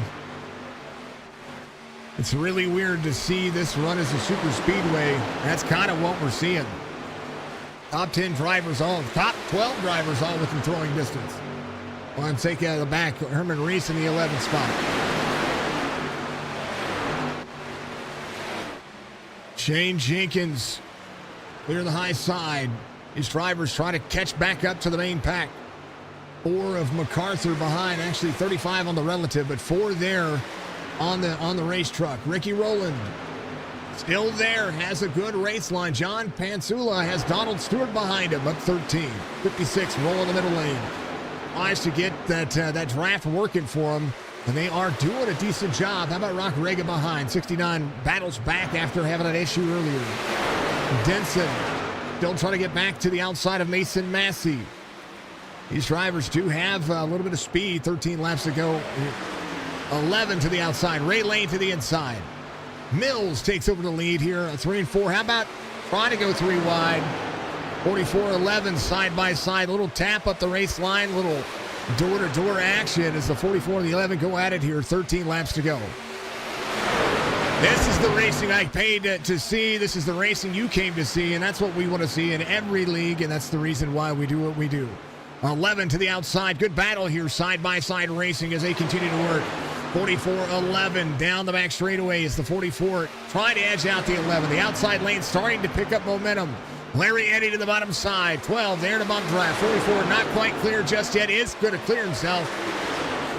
It's really weird to see this run as a super speedway. That's kind of what we're seeing. Top 10 drivers all, top 12 drivers all within throwing distance. Well, I'm taking out of the back, Herman Reese in the 11th spot. Shane Jenkins clear the high side. These drivers try to catch back up to the main pack. 4 of MacArthur behind, actually 35 on the relative, but 4 there on the race truck. Ricky Rowland still there, has a good race line. John Pansula has Donald Stewart behind him, up 13. 56, roll in the middle lane. Tries to get that draft working for him, and they are doing a decent job. How about Rock Rega behind? 69 battles back after having an issue earlier. Denson still trying to get back to the outside of Mason Massey. These drivers do have a little bit of speed. 13 laps to go. 11 to the outside. Ray Lane to the inside. Mills takes over the lead here. 3 and 4. How about trying to go 3 wide? 44-11 side by side. Little tap up the race line. Little door-to-door action as the 44 and the 11 go at it here. 13 laps to go. This is the racing I paid to see. This is the racing you came to see, and that's what we want to see in every league, and that's the reason why we do what we do. 11 to the outside. Good battle here, side-by-side racing as they continue to work. 44-11 down the back straightaway is the 44 trying to edge out the 11. The outside lane starting to pick up momentum. Larry Eddy to the bottom side. 12 there to bump drive. 44 not quite clear just yet. Is going to clear himself.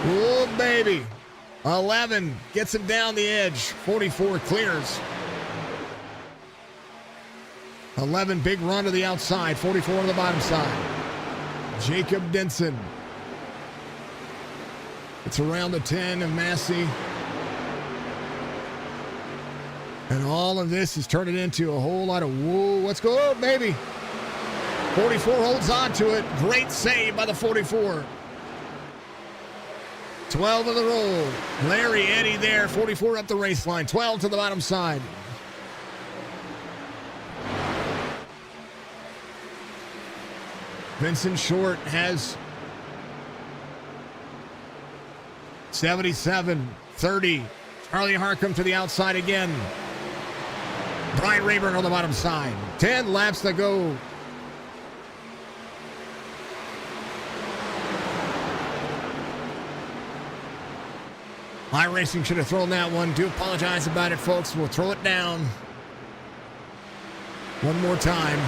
Oh, baby. 11 gets him down the edge. 44 clears. 11 big run to the outside. 44 on the bottom side. Jacob Denson. It's around the 10 of Massey. And all of this is turning into a whole lot of whoa, what's going on, baby? 44 holds on to it. Great save by the 44. 12 of the roll. Larry Eddy there. 44 up the race line. 12 to the bottom side. Vincent Short has 77-30. Charlie Harcum to the outside again. Brian Rayburn on the bottom side. 10 laps to go. iRacing should have thrown that one. Do apologize about it, folks. We'll throw it down one more time.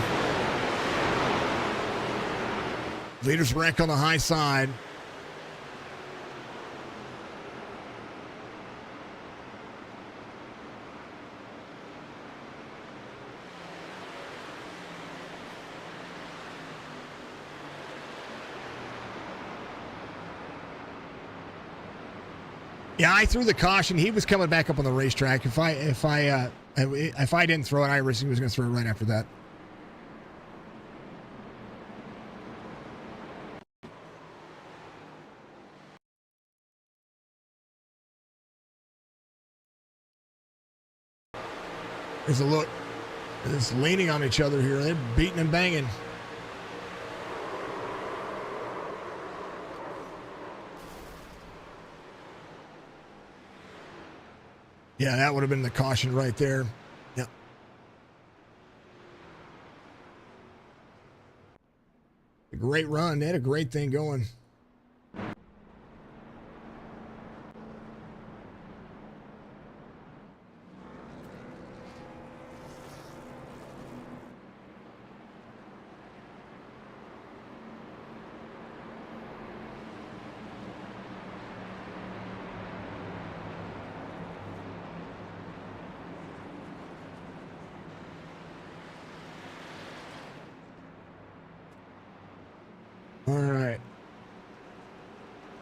Leaders wreck on the high side. Yeah, I threw the caution. He was coming back up on the racetrack. If I didn't throw it, iRacing was going to throw it right after that. There's a look. It's leaning on each other here. They're beating and banging. Yeah, that would have been the caution right there. Yep. A great run. They had a great thing going.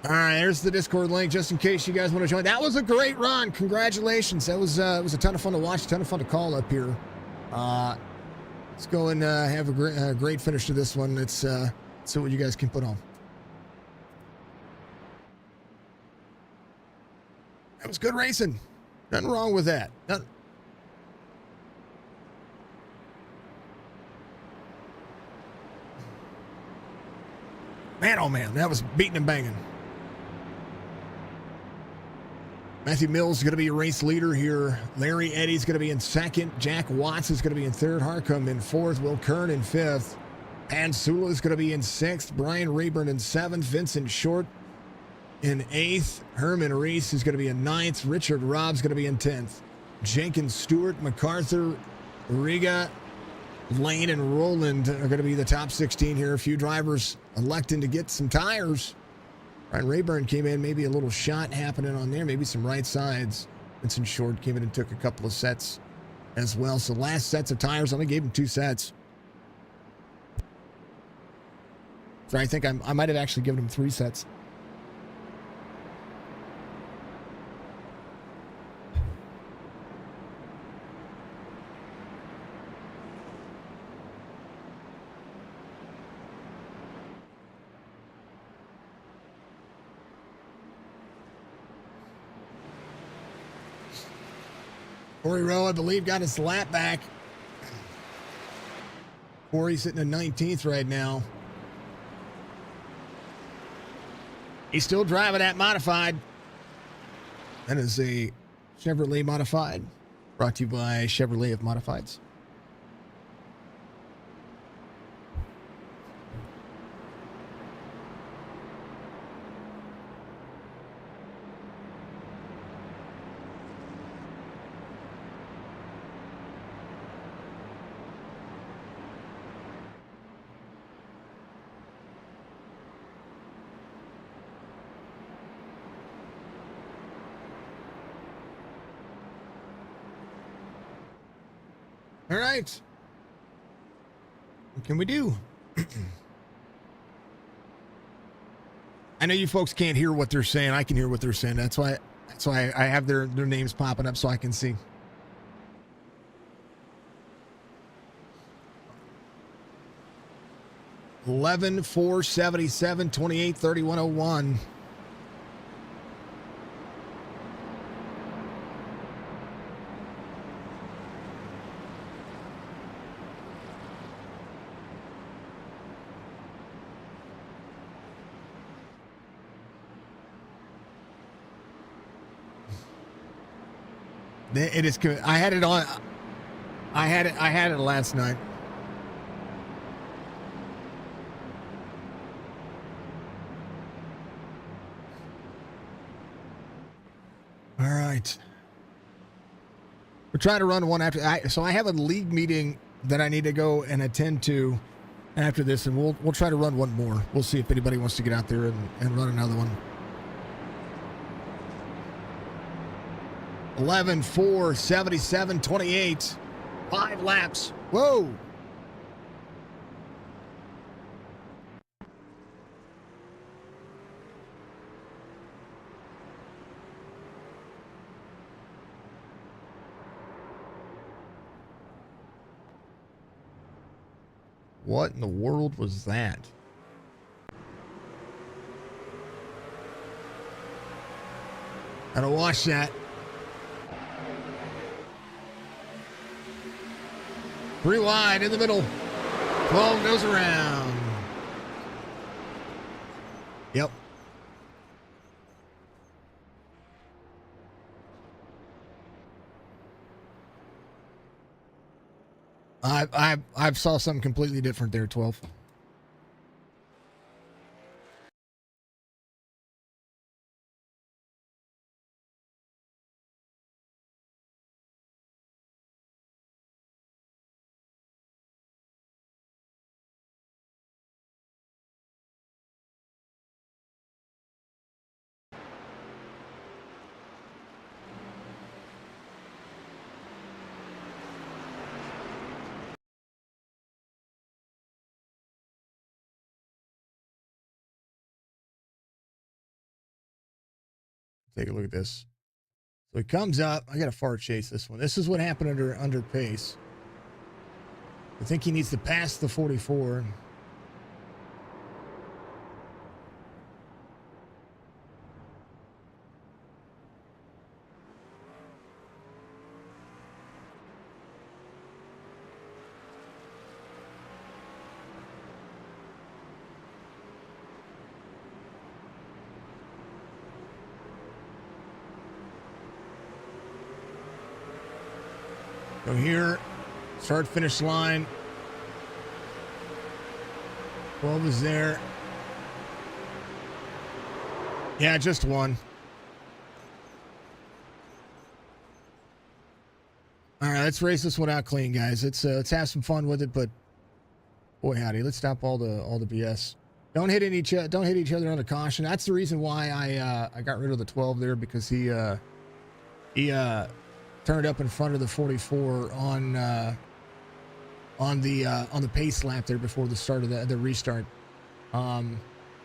All right, there's the Discord link just in case you guys want to join. That was a great run. Congratulations. That was it was a ton of fun to watch, a ton of fun to call up here. Let's go and have a great finish to this one. Let's see what you guys can put on. That was good racing. Nothing wrong with that. Man, oh man, that was beating and banging. Matthew Mills is going to be a race leader here. Larry Eddy's going to be in second. Jack Watts is going to be in third. Harcum in fourth. Will Kern in fifth. Pan Sula is going to be in sixth. Brian Rayburn in seventh. Vincent Short in eighth. Herman Reese is going to be in ninth. Richard Robb's going to be in 10th. Jenkins Stewart, MacArthur, Riga, Lane, and Roland are going to be the top 16 here. A few drivers electing to get some tires. Brian Rayburn came in, maybe a little shot happening on there, maybe some right sides. Vincent Short came in and took a couple of sets as well. So last sets of tires, only gave him 2 sets. So I think I might have actually given him 3 sets. Corey Rowe, I believe, got his lap back. Corey's sitting in 19th right now. He's still driving that modified. That is a Chevrolet modified, brought to you by Chevrolet of Modifieds. All right. What can we do? I know you folks can't hear what they're saying. I can hear what they're saying. That's why I have their names popping up so I can see. $11, $477, $28, $31.01. It is. I had it on. I had it last night. All right. We're trying to run one after. So I have a league meeting that I need to go and attend to after this, and we'll try to run one more. We'll see if anybody wants to get out there and run another one. 11, 4, 77, 28. 5 laps. Whoa. What in the world was that? Gotta watch that. 3 wide in the middle. 12 goes around. Yep. I saw something completely different there, 12. Take a look at this. So he comes up. I got to far chase this one. This is what happened under pace. I think he needs to pass the 44. So here, start finish line. 12 is there. Yeah, just one. All right, let's race this one out clean, guys. Let's have some fun with it, but boy howdy, let's stop all the BS. Don't hit each other under caution. That's the reason why I got rid of the 12 there, because he turned up in front of the 44 on the pace lap there before the start of the restart. And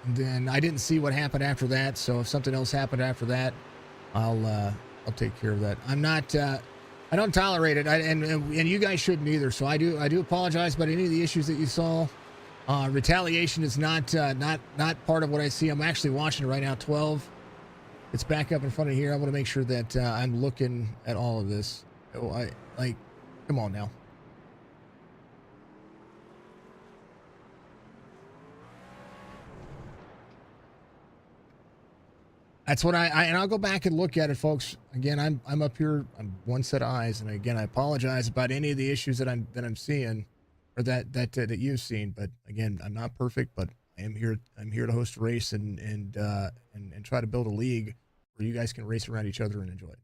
then I didn't see what happened after that, so if something else happened after that, I'll take care of that. I don't tolerate it, and you guys shouldn't either. So I do apologize about any of the issues that you saw. Retaliation is not part of what I see. I'm actually watching it right now. 12. It's back up in front of here. I want to make sure that I'm looking at all of this. Oh, come on now. That's what and I'll go back and look at it, folks. Again, I'm up here. I'm one set of eyes, and again, I apologize about any of the issues that I'm seeing, or that you've seen. But again, I'm not perfect, but I am here. I'm here to host a race and try to build a league where you guys can race around each other and enjoy it.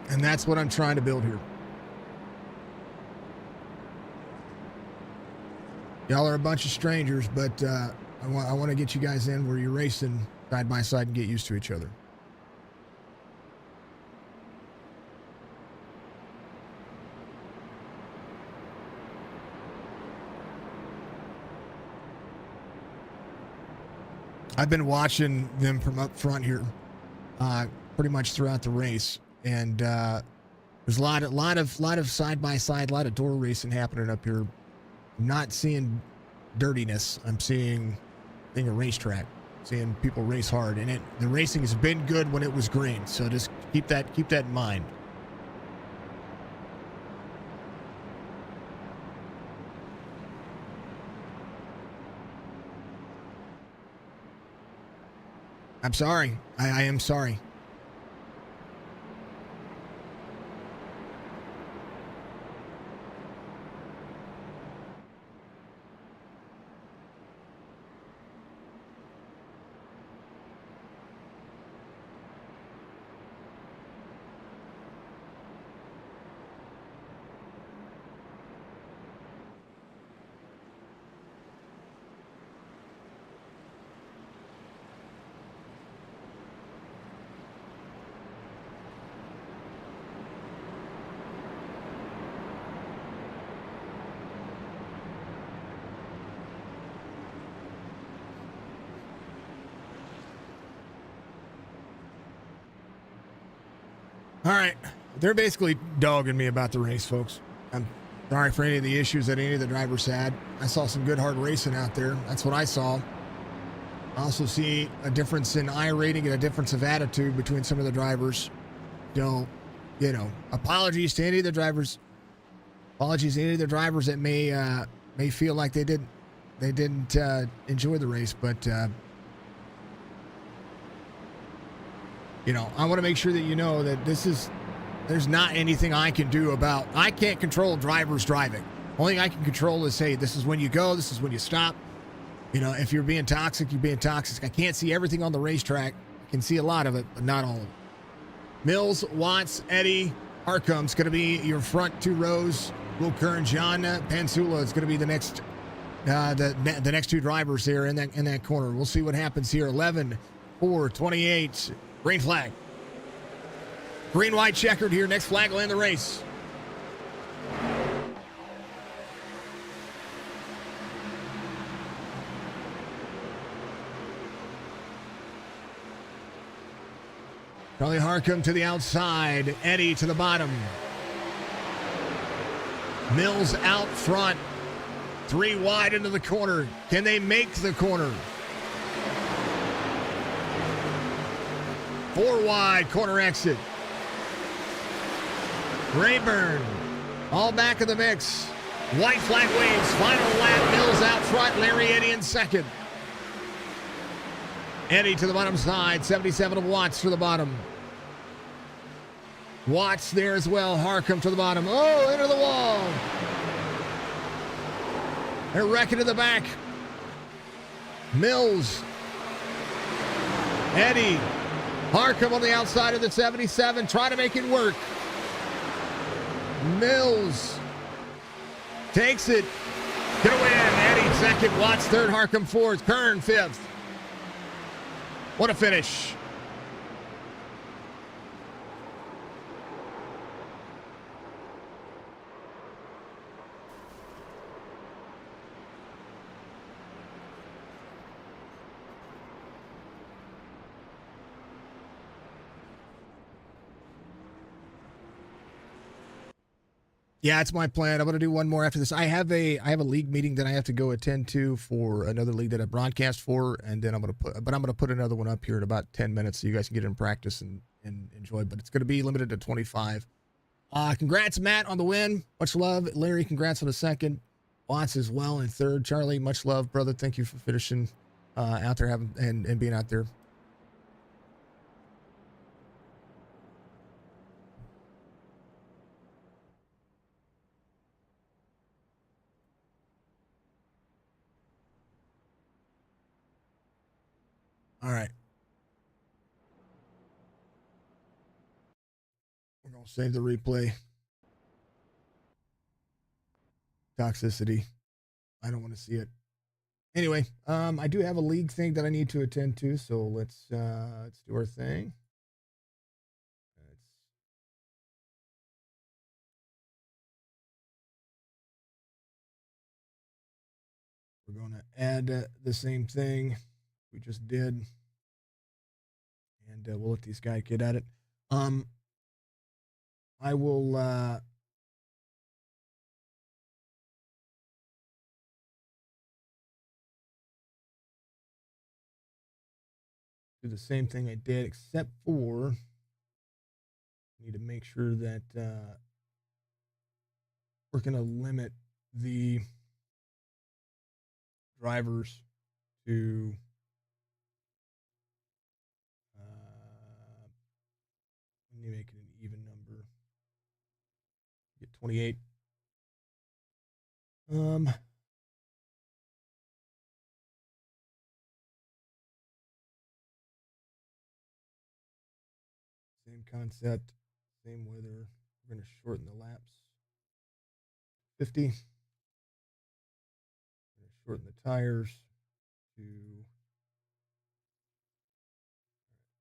And that's what I'm trying to build here. Y'all are a bunch of strangers, but I want to get you guys in where you're racing side by side and get used to each other. I've been watching them from up front here pretty much throughout the race. And there's a lot of side by side, a lot of door racing happening up here. I'm not seeing dirtiness. I'm seeing a racetrack, seeing people race hard, and the racing has been good when it was green. So just keep that in mind. I'm sorry. I am sorry. All right. They're basically dogging me about the race, folks. I'm sorry for any of the issues that any of the drivers had. I saw some good hard racing out there. That's what I saw. I also see a difference in I rating and a difference of attitude between some of the drivers. So, apologies to any of the drivers. Apologies to any of the drivers that may feel like they didn't enjoy the race, but I want to make sure that you know that there's not anything I can do about. I can't control drivers driving. Only thing I can control is, hey, this is when you go, this is when you stop. If you're being toxic, you're being toxic. I can't see everything on the racetrack. I can see a lot of it, but not all of it. Mills, Watts, Eddie, Harcum's going to be your front two rows. Will Kern, John Pansula is going to be the next the next two drivers there in that corner. We'll see what happens here. 11, 4, 28. Green flag. Green, white, checkered here. Next flag will end the race. Charlie Harcum to the outside. Eddie to the bottom. Mills out front. 3 wide into the corner. Can they make the corner? 4 wide, corner exit. Rayburn, all back in the mix. White flag waves, final lap, Mills out front, Larry Eddy in second. Eddy to the bottom side, 77 of Watts to the bottom. Watts there as well, Harcum to the bottom. Oh, into the wall. They're wrecking in the back. Mills. Eddy. Harcum on the outside of the 77, trying to make it work. Mills takes it. Gonna win. Eddy second, Watts third, Harcum fourth, Kern fifth. What a finish. Yeah, it's my plan. I'm going to do one more after this. I have a league meeting that I have to go attend to for another league that I broadcast for, and then I'm going to put another one up here in about 10 minutes so you guys can get in practice and enjoy. But it's going to be limited to 25. Congrats, Matt, on the win. Much love. Larry, congrats on the second. Watts as well in third. Charlie, much love, brother. Thank you for finishing out there and being out there. All right. We're going to save the replay. Toxicity. I don't want to see it. Anyway, I do have a league thing that I need to attend to, so let's do our thing. We're going to add the same thing we just did, and we'll let these guys get at it. I will do the same thing I did, except for I need to make sure that we're going to limit the drivers to let me make it an even number. Get 28. Same concept, same weather. We're going to shorten the laps. 50. We're going to shorten the tires to.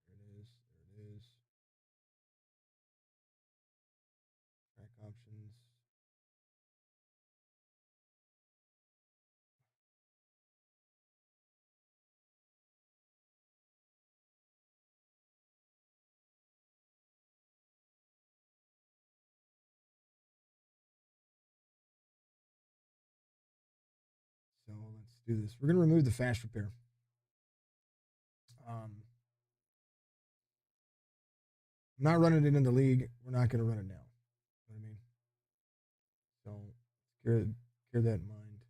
There it is. Track options. So let's do this. We're going to remove the fast repair. I'm not running it in the league. We're not going to run it now. You know what I mean? So keep that in mind.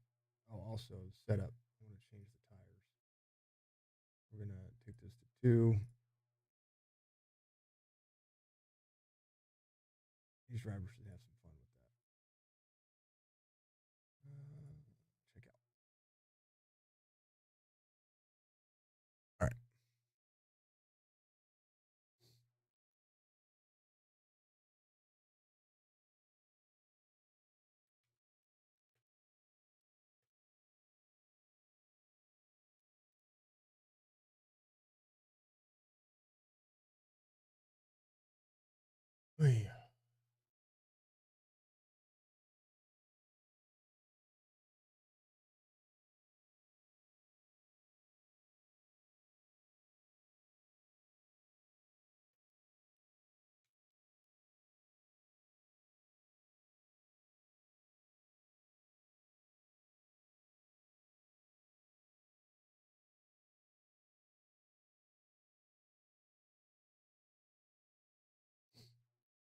Oh, also setup. I want to change the tires. We're going to take this to 2. These drivers should have some fun with that. Check out. All right. Hey.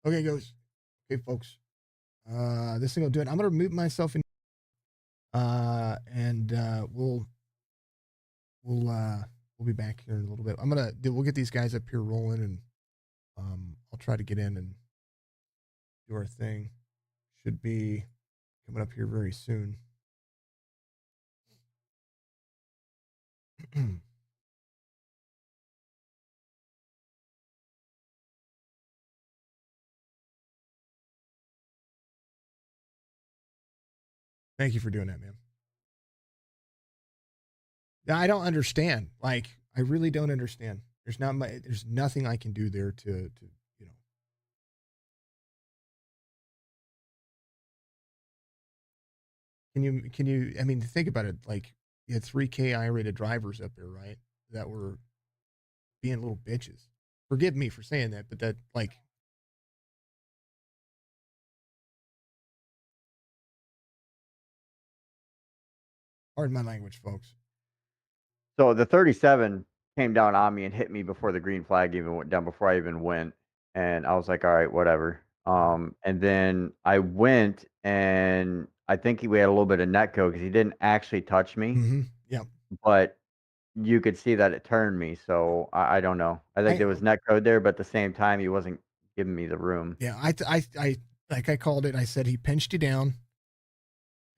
Okay, goes. Okay, folks. This thing will do it. I'm gonna mute myself in. And we'll be back here in a little bit. We'll get these guys up here rolling, and I'll try to get in and do our thing. Should be coming up here very soon. Thank you for doing that, man. I don't understand. Like, I really don't understand. There's nothing I can do there to you know. Can you, I mean, think about it. Like, you had 3 KI rated drivers up there, right? That were being little bitches. Forgive me for saying that, but that, like, pardon my language, folks. So the 37 came down on me and hit me before the green flag even went down, before I even went, and I was like, "All right, whatever." And then I went, and I think we had a little bit of netco because he didn't actually touch me, Yeah. but you could see that it turned me. So I don't know. I think there was netcode there, but at the same time, he wasn't giving me the room. Yeah, I like I called it. I said he pinched you down,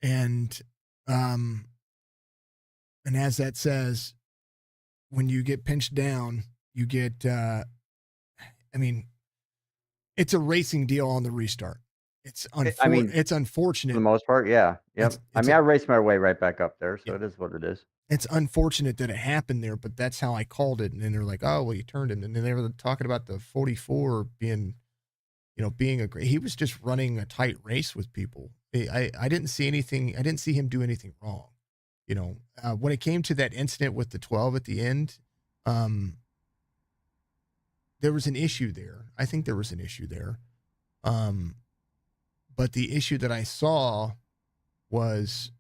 and um, and as that says, when you get pinched down, you get. I mean, it's a racing deal on the restart. It's I mean, it's for unfortunate. the most part, yeah, yep. I It's mean, I raced my way right back up there, so yeah. it is what it is. It's unfortunate that it happened there, but that's how I called it. And then they're like, "Oh, well, you turned him." And then they were talking about the 44 being, being a great. He was just running a tight race with people. I didn't see anything. I didn't see him do anything wrong. When it came to that incident with the 12 at the end, um, there was an issue there. I think there was an issue there. But the issue that I saw was,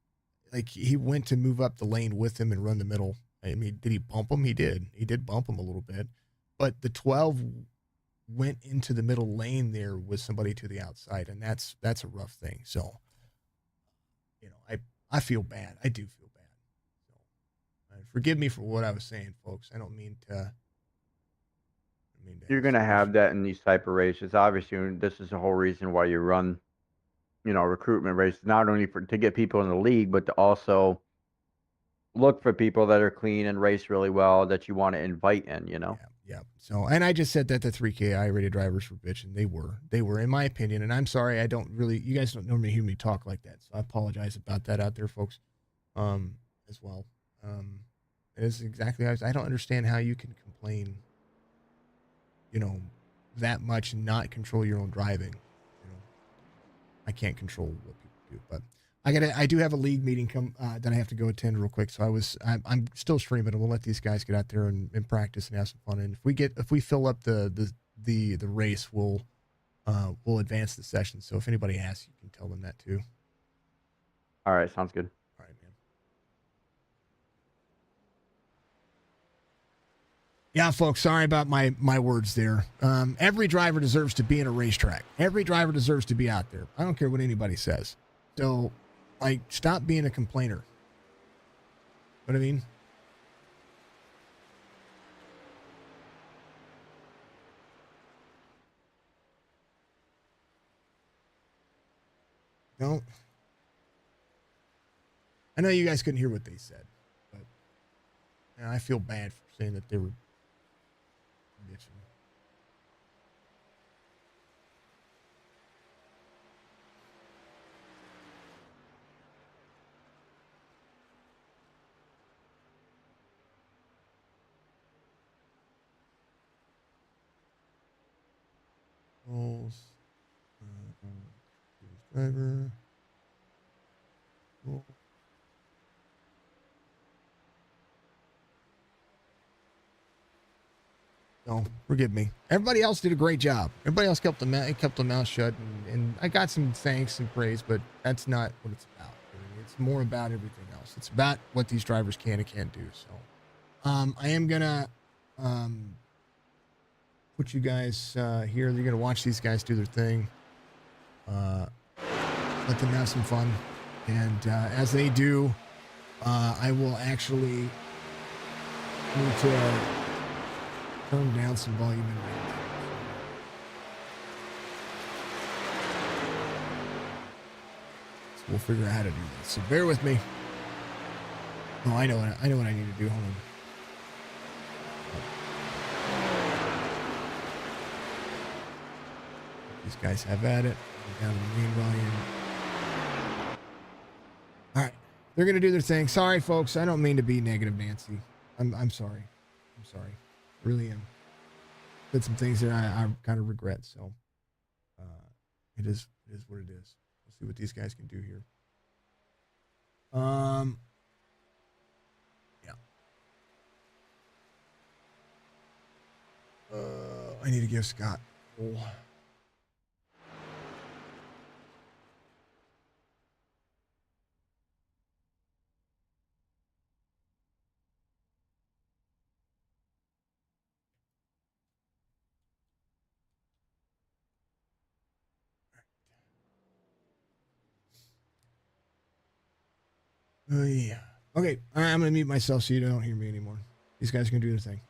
like, he went to move up the lane with him and run the middle. I mean, did he bump him? He did. He did bump him a little bit. But the 12 went into the middle lane there with somebody to the outside, and that's a rough thing. So, I feel bad. I do feel bad. So, forgive me for what I was saying, folks. I don't mean to. You're gonna have that in these type of races. Obviously, and this is the whole reason why you run, recruitment races, not only to get people in the league, but to also look for people that are clean and race really well that you want to invite in. Yeah. So, and I just said that the 3KI rated drivers were bitching. They were, in my opinion. And I'm sorry, you guys don't normally hear me talk like that. So I apologize about that out there, folks, as well. It is exactly, I don't understand how you can complain, that much and not control your own driving. I can't control what people do, but I do have a league meeting that I have to go attend real quick. So I'm still streaming, and we'll let these guys get out there and practice and have some fun. And if we fill up the race, we'll advance the session. So if anybody asks, you can tell them that too. All right, sounds good. All right, man. Yeah, folks, sorry about my words there. Every driver deserves to be in a racetrack. Every driver deserves to be out there. I don't care what anybody says. So, like, stop being a complainer. What I mean? Don't. I know you guys couldn't hear what they said, but I feel bad for saying that they were bitching. Driver. Cool. No, forgive me. Everybody else did a great job. Everybody else kept the mouth shut, and I got some thanks and praise, but that's not what it's about. It's more about everything else. It's about what these drivers can and can't do. So, I am gonna put you guys here. You're gonna watch these guys do their thing. Let them have some fun, and as they do, I will actually need to turn down some volume in my. So we'll figure out how to do this. So bear with me. Oh, I know what I need to do. Hold on. These guys have at it. Down to the main volume. All right, they're gonna do their thing. Sorry, folks. I don't mean to be negative, Nancy. I'm sorry. I'm sorry. I really am. Did some things that I kind of regret. So it is what it is. We'll see what these guys can do here. Yeah. I need to give Scott. Oh. Yeah. Okay. All right, I'm gonna mute myself so you don't hear me anymore. These guys can do their thing.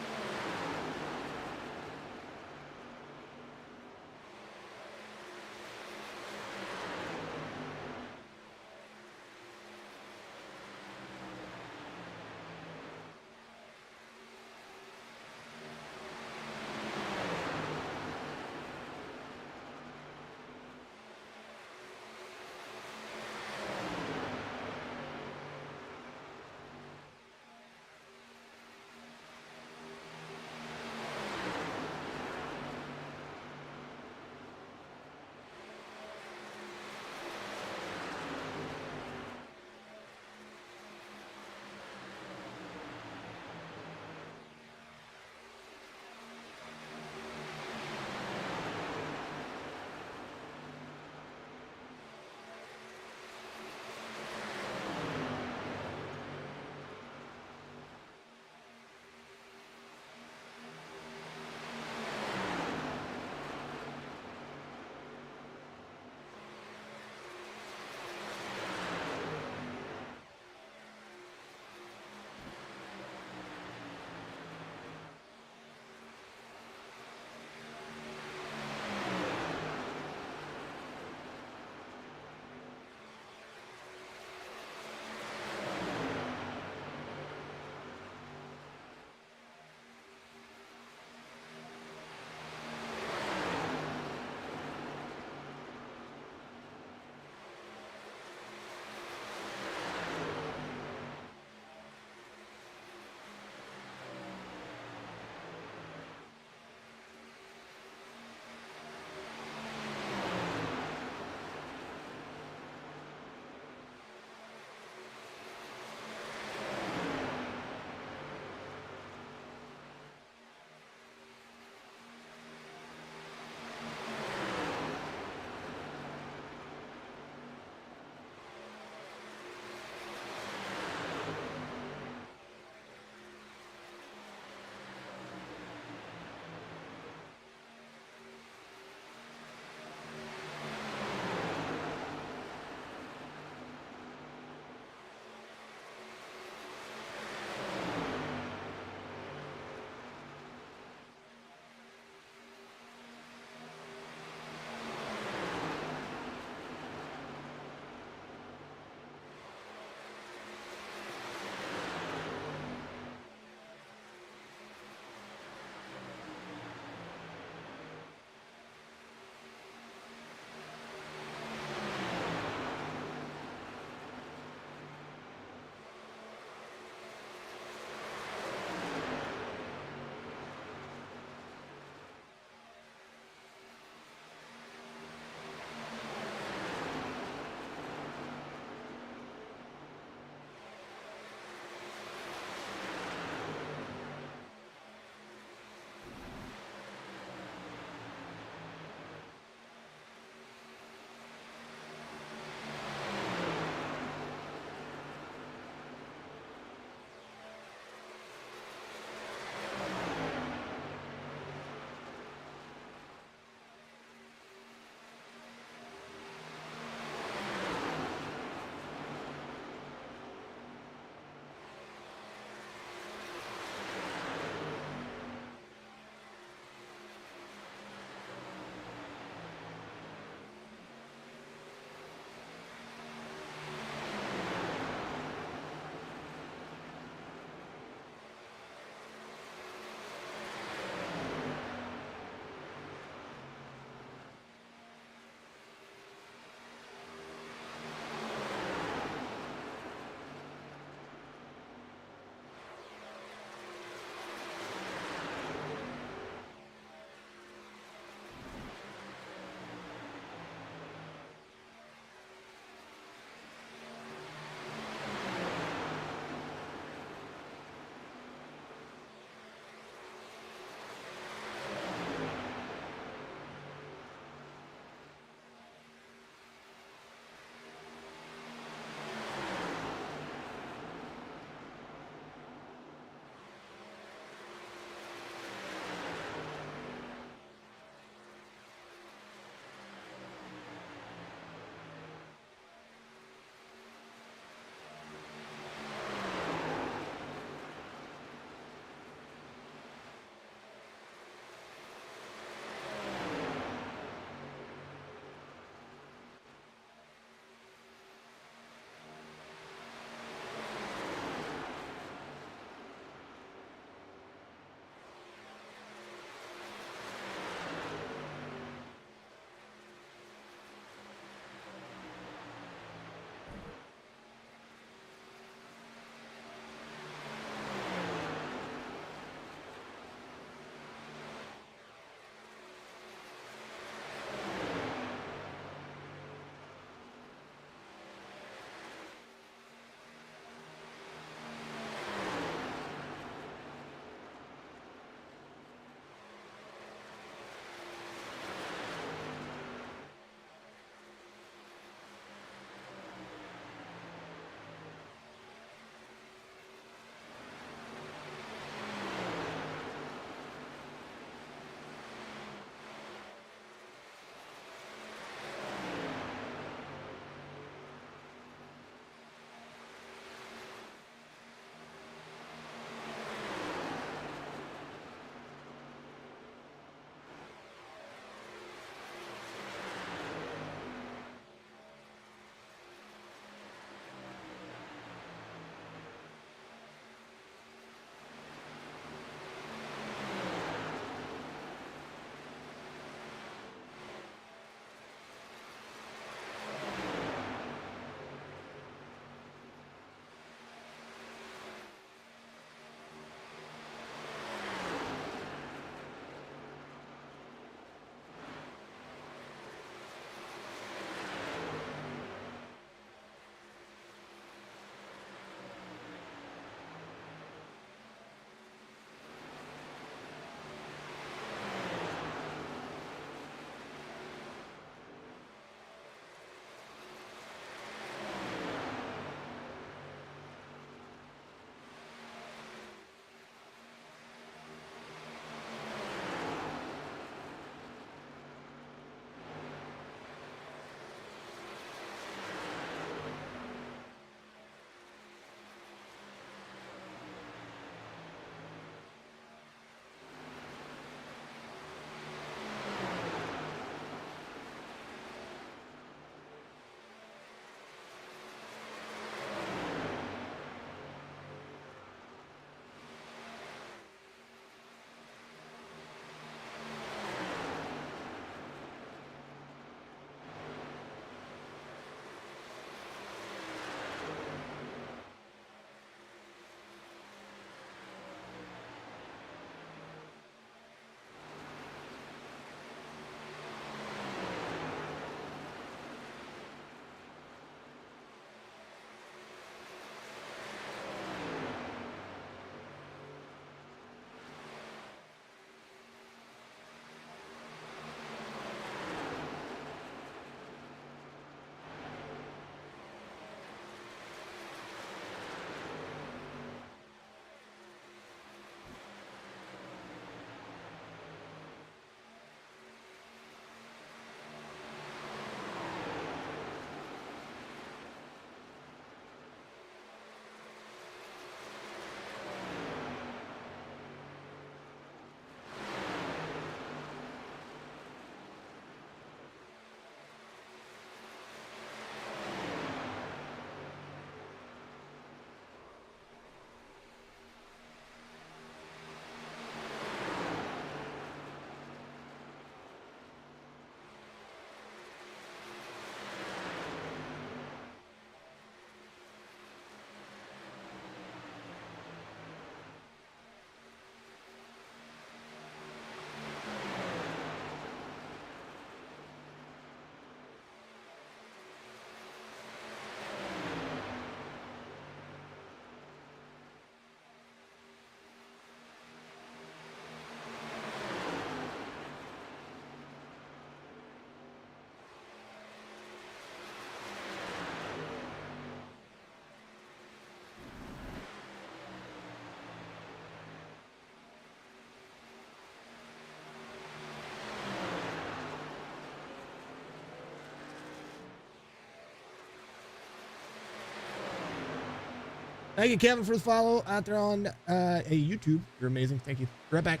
Thank you, Kevin, for the follow out there on a YouTube. You're amazing. Thank you. Right back.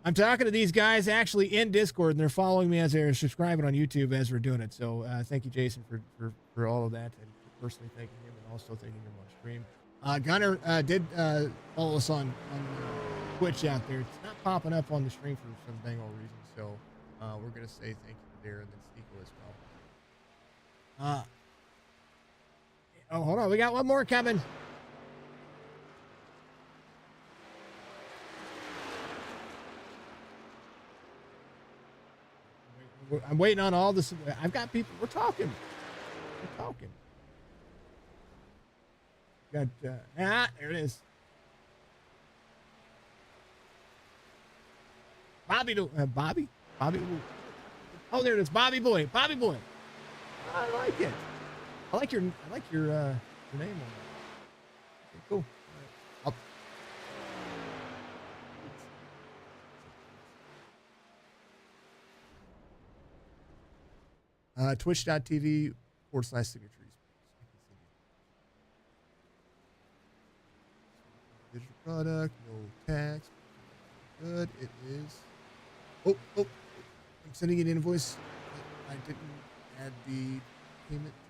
I'm talking to these guys actually in Discord, and they're following me as they're subscribing on YouTube as we're doing it. So thank you, Jason, for all of that, and personally thanking him, and also thanking him on stream. Gunner did follow us on Twitch out there. It's not popping up on the stream for some dang old reason, so we're gonna say thank you there, and then Steeple as well. Oh, hold on, we got one more coming. I'm waiting on all this. I've got people. We're talking. Got there it is. Bobby. Oh, there it is. Bobby Boy. I like it. I like your name on it. Okay, cool. All right. Twitch.tv/signatures. Digital product, no tax. Good. It is. Oh. I'm sending an invoice. I didn't add the payment terms.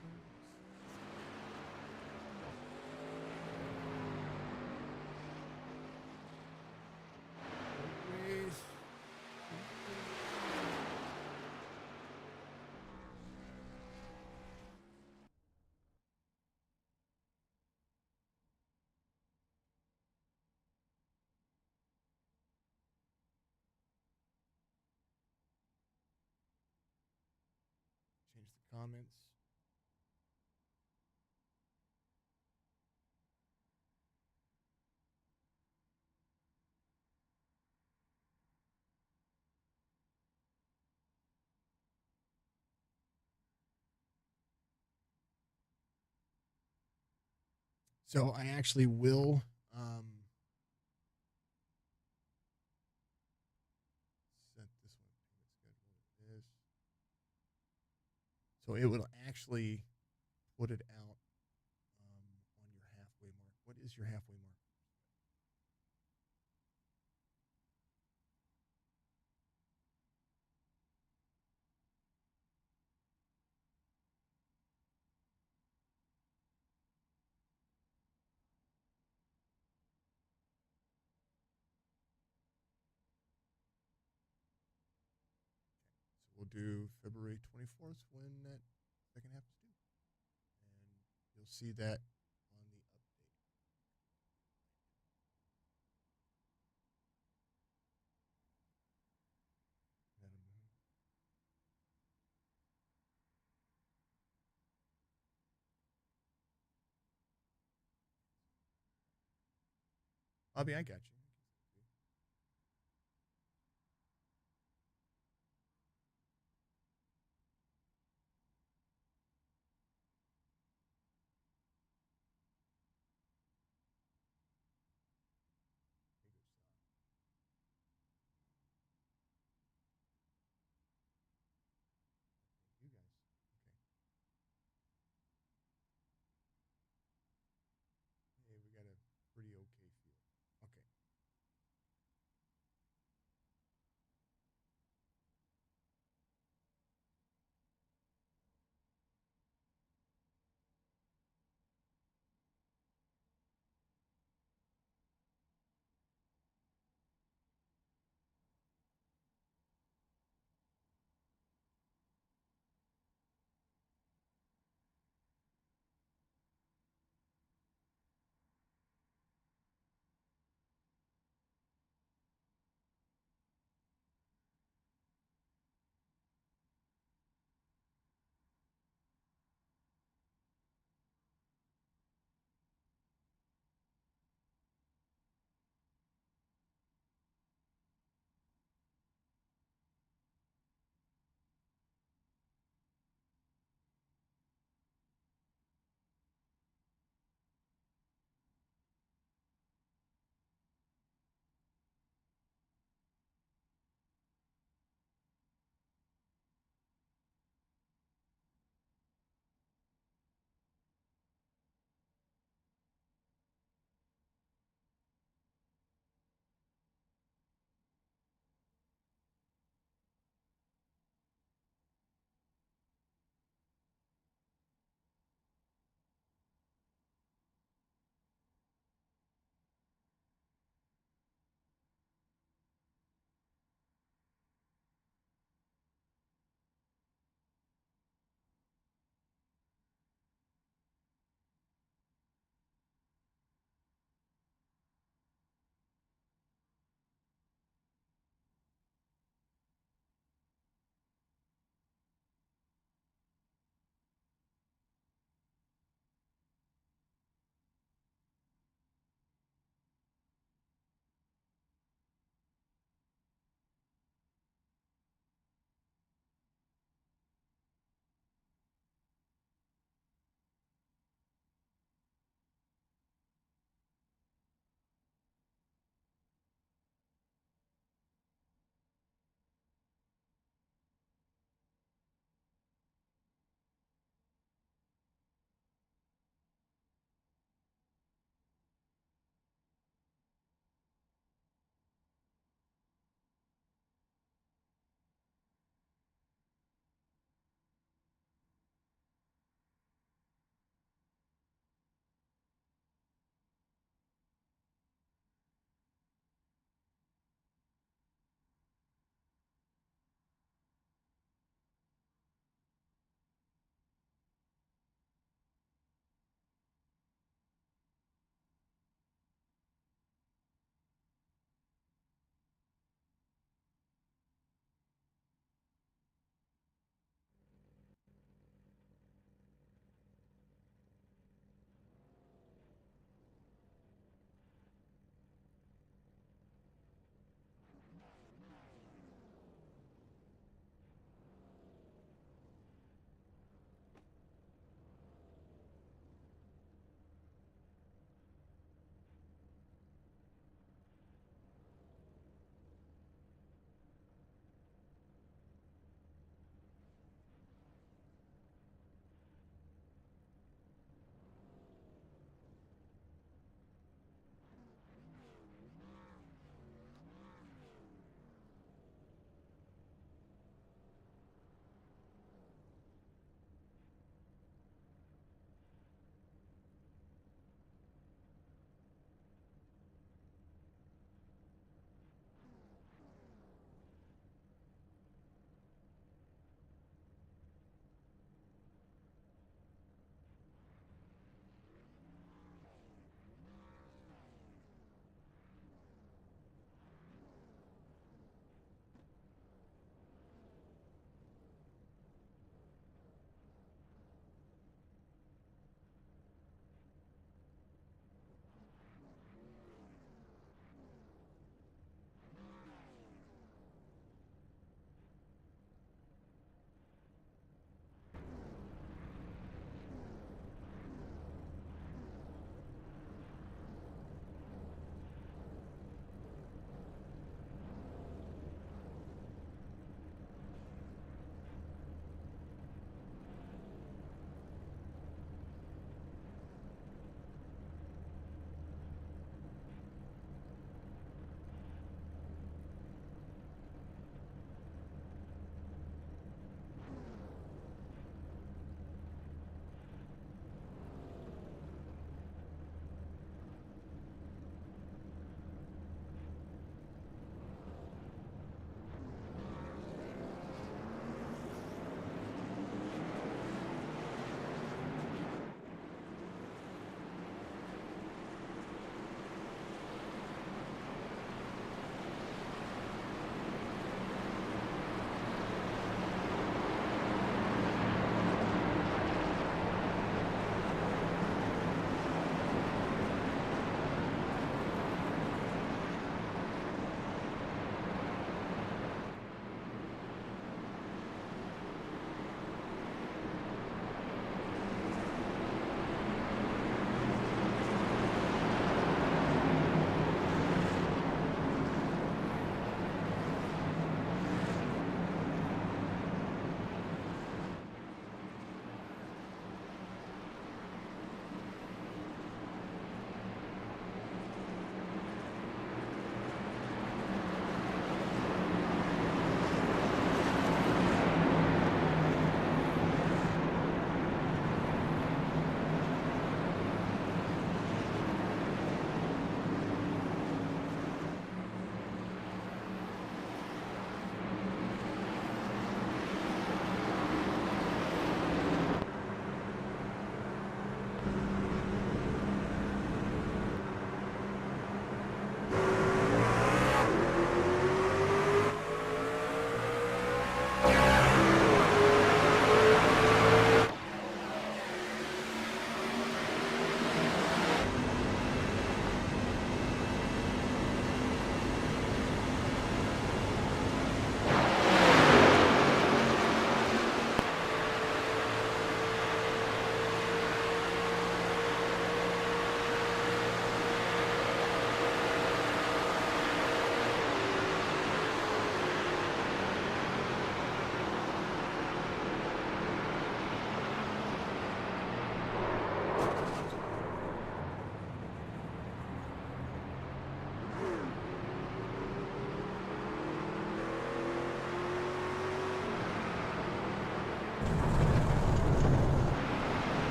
Change the comments. So I actually will set this one payment schedule is. So it will actually put it out on your halfway mark. What is your halfway mark? So we'll do February 24th when that second half is due. And you'll see that on the update. Bobby, I got you. You guys. Okay. Hey, we got a pretty okay feel. Okay.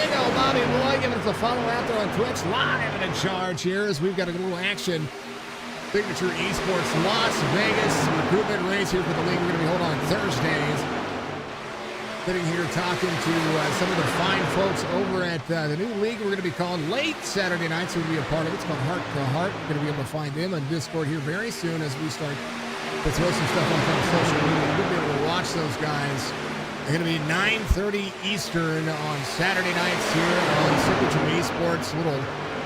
you go, Bobby Boy. Giving us a follow out there on Twitch. Live and in charge here as we've got a little action. Signature Esports Las Vegas recruitment race here for the league. We're going to be holding on Thursdays. Sitting here talking to some of the fine folks over at the new league we're going to be calling late Saturday nights. We'll be a part of it. It's called Heart to Heart. We're going to be able to find them on Discord here very soon as we start to throw some stuff on social media. You'll be able to watch those guys. They're going to be 9:30 Eastern on Saturday nights here on Signature Esports. Little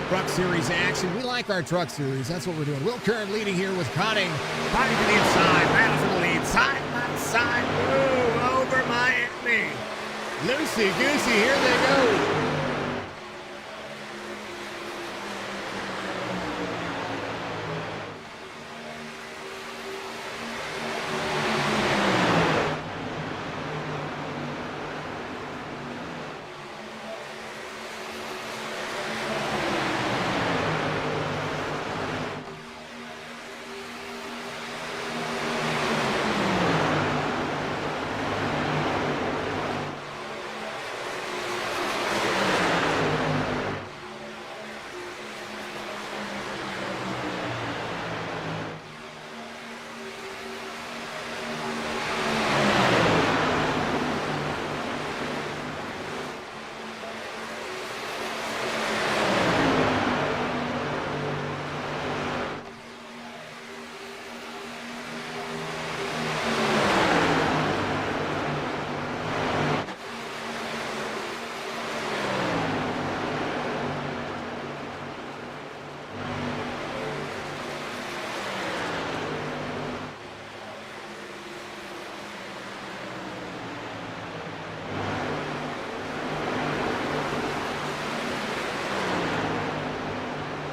truck series action. We like our truck series. That's what we're doing. Will Curran leading here with Cotting. Cotting to the inside. Battle for the lead. Side by side. Ooh, over Miami. Loosey goosey. Here they go.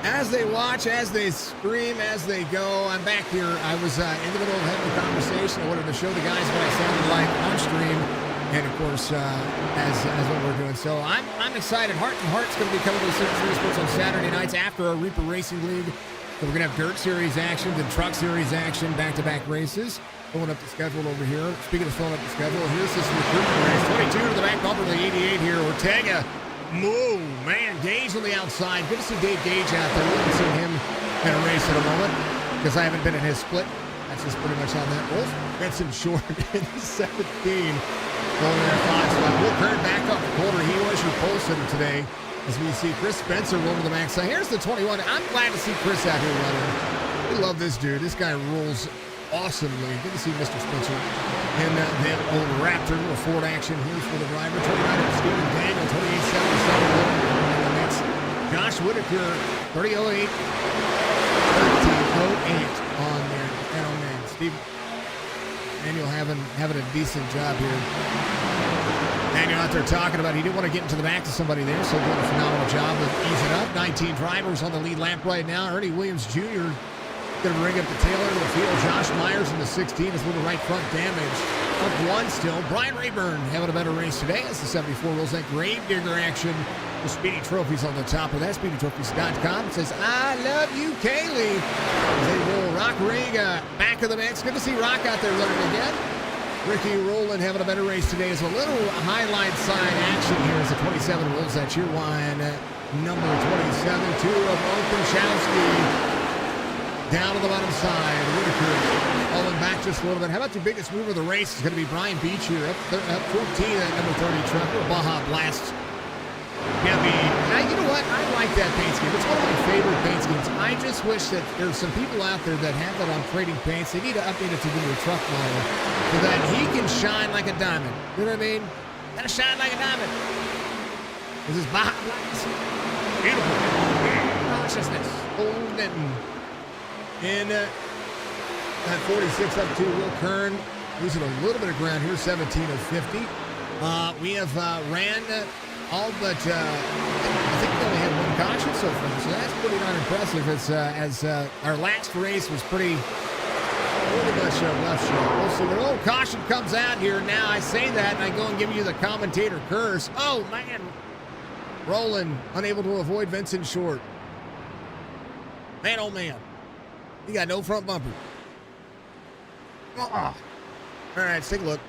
As they watch, as they scream, as they go, I'm back here. I was in the middle of having a conversation. I wanted to show the guys what I sounded like on stream, and of course, as what we're doing. So I'm excited. Heart and Heart's going to be coming to the Signature Sports on Saturday nights after our Reaper Racing League. So we're going to have Dirt Series action, then Truck Series action, back-to-back races. Filling up the schedule over here. Speaking of filling up the schedule, here's this recruitment race. 22 to the back bumper of the 88 here. Ortega. Moo, man, Gage on the outside. Good to see Dave Gage out there. We haven't seen him in a race at a moment because I haven't been in his split. That's just pretty much how that rolls. Benson Short in 17. Going there, 5 spot. Will Curran back up the quarter. He was your pole sitter today as we see Chris Spencer roll to the max side. Here's the 21. I'm glad to see Chris out here running. We love this dude. This guy rolls awesomely. Good to see Mr. Spencer in that old Raptor. Little Ford action here for the driver. 29 Steven Daniel, 28.77 in the mix. Josh Whitaker, 30.08, 13.08 on there. And on man, Steve Daniel having a decent job here. Daniel out there talking about he didn't want to get into the back of somebody there, so doing a phenomenal job of easing up. 19 drivers on the lead lap right now. Ernie Williams Jr. going to bring up the tail end of the field. Josh Myers in the 16 is a little right front damage. Up one still. Brian Rayburn having a better race today as the 74 rolls that Gravedigger action. The Speedy Trophies on the top of that. SpeedyTrophies.com. It says, I love you, Kaylee. As they roll Rock Riga back of the mix. Good to see Rock out there running again. Ricky Rowland having a better race today as a little highline side action here as the 27 rolls that cheer line. Number 27, 2 of Openshowski. Down to the bottom side, Whitaker falling back just a little bit. How about your biggest mover of the race? It's going to be Brian Beach here, up 14, that number 30 truck. Little Baja Blast. Yeah, you know what? I like that paint scheme. It's one of my favorite paint schemes. I just wish that there's some people out there that have that on trading paints. They need to update it to the new truck model so that he can shine like a diamond. You know what I mean? Gotta shine like a diamond. This is Baja Blast. Beautiful. Consciousness. Old Denton. And that 46 up to Will Kern, losing a little bit of ground here, 17 of 50. We have ran all but, I think we only had one caution so far, so that's pretty darn impressive. It's as our last race was pretty much a rough show. We'll see. When old caution comes out here now, I say that, and I go and give you the commentator curse. Oh, man. Roland, unable to avoid Vincent Short. Man, oh, man. You got no front bumper. All right, let's take a look.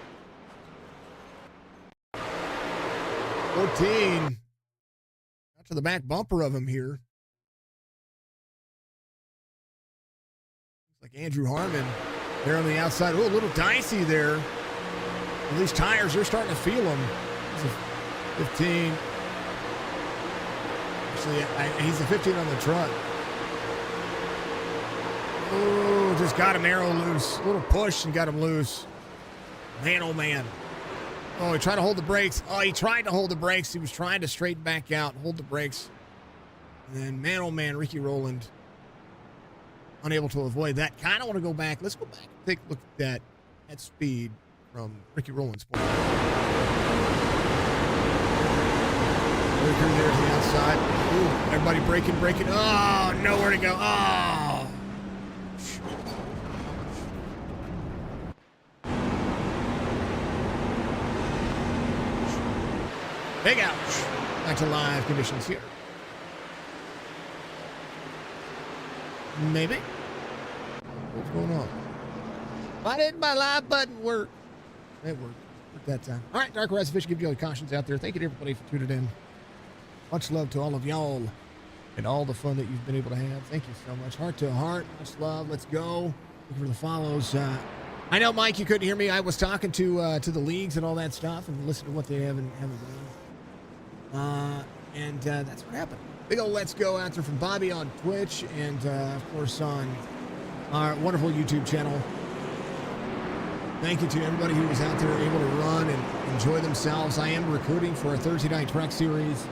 14. to the back bumper of him here. Looks like Andrew Harmon there on the outside. Oh, a little dicey there. Well, these tires, they're starting to feel them. He's a 15. Actually, he's a 15 on the truck. Oh, just got him arrow loose. A little push and got him loose. Man, oh man. Oh, he tried to hold the brakes. Oh, he tried to hold the brakes. He was trying to straighten back out, hold the brakes. And then, man, oh man, Ricky Rowland unable to avoid that. Kind of want to go back. Let's go back and take a look at that speed from Ricky Rowland's point. Look there to the outside. Ooh, everybody braking. Oh, nowhere to go. Oh. Big ouch. Back to live conditions here. Maybe. What's going on? Why didn't my live button work? It worked. Worked that time. All right, Dark Horizon Fish, give you all the cautions out there. Thank you to everybody for tuning in. Much love to all of y'all and all the fun that you've been able to have. Thank you so much. Heart to heart. Much love. Let's go. Looking for the follows. I know, Mike, you couldn't hear me. I was talking to the leagues and all that stuff and listen to what they haven't done. And that's what happened. Big ol' let's go out there from Bobby on Twitch and, of course, on our wonderful YouTube channel. Thank you to everybody who was out there able to run and enjoy themselves. I am recruiting for a Thursday night track series,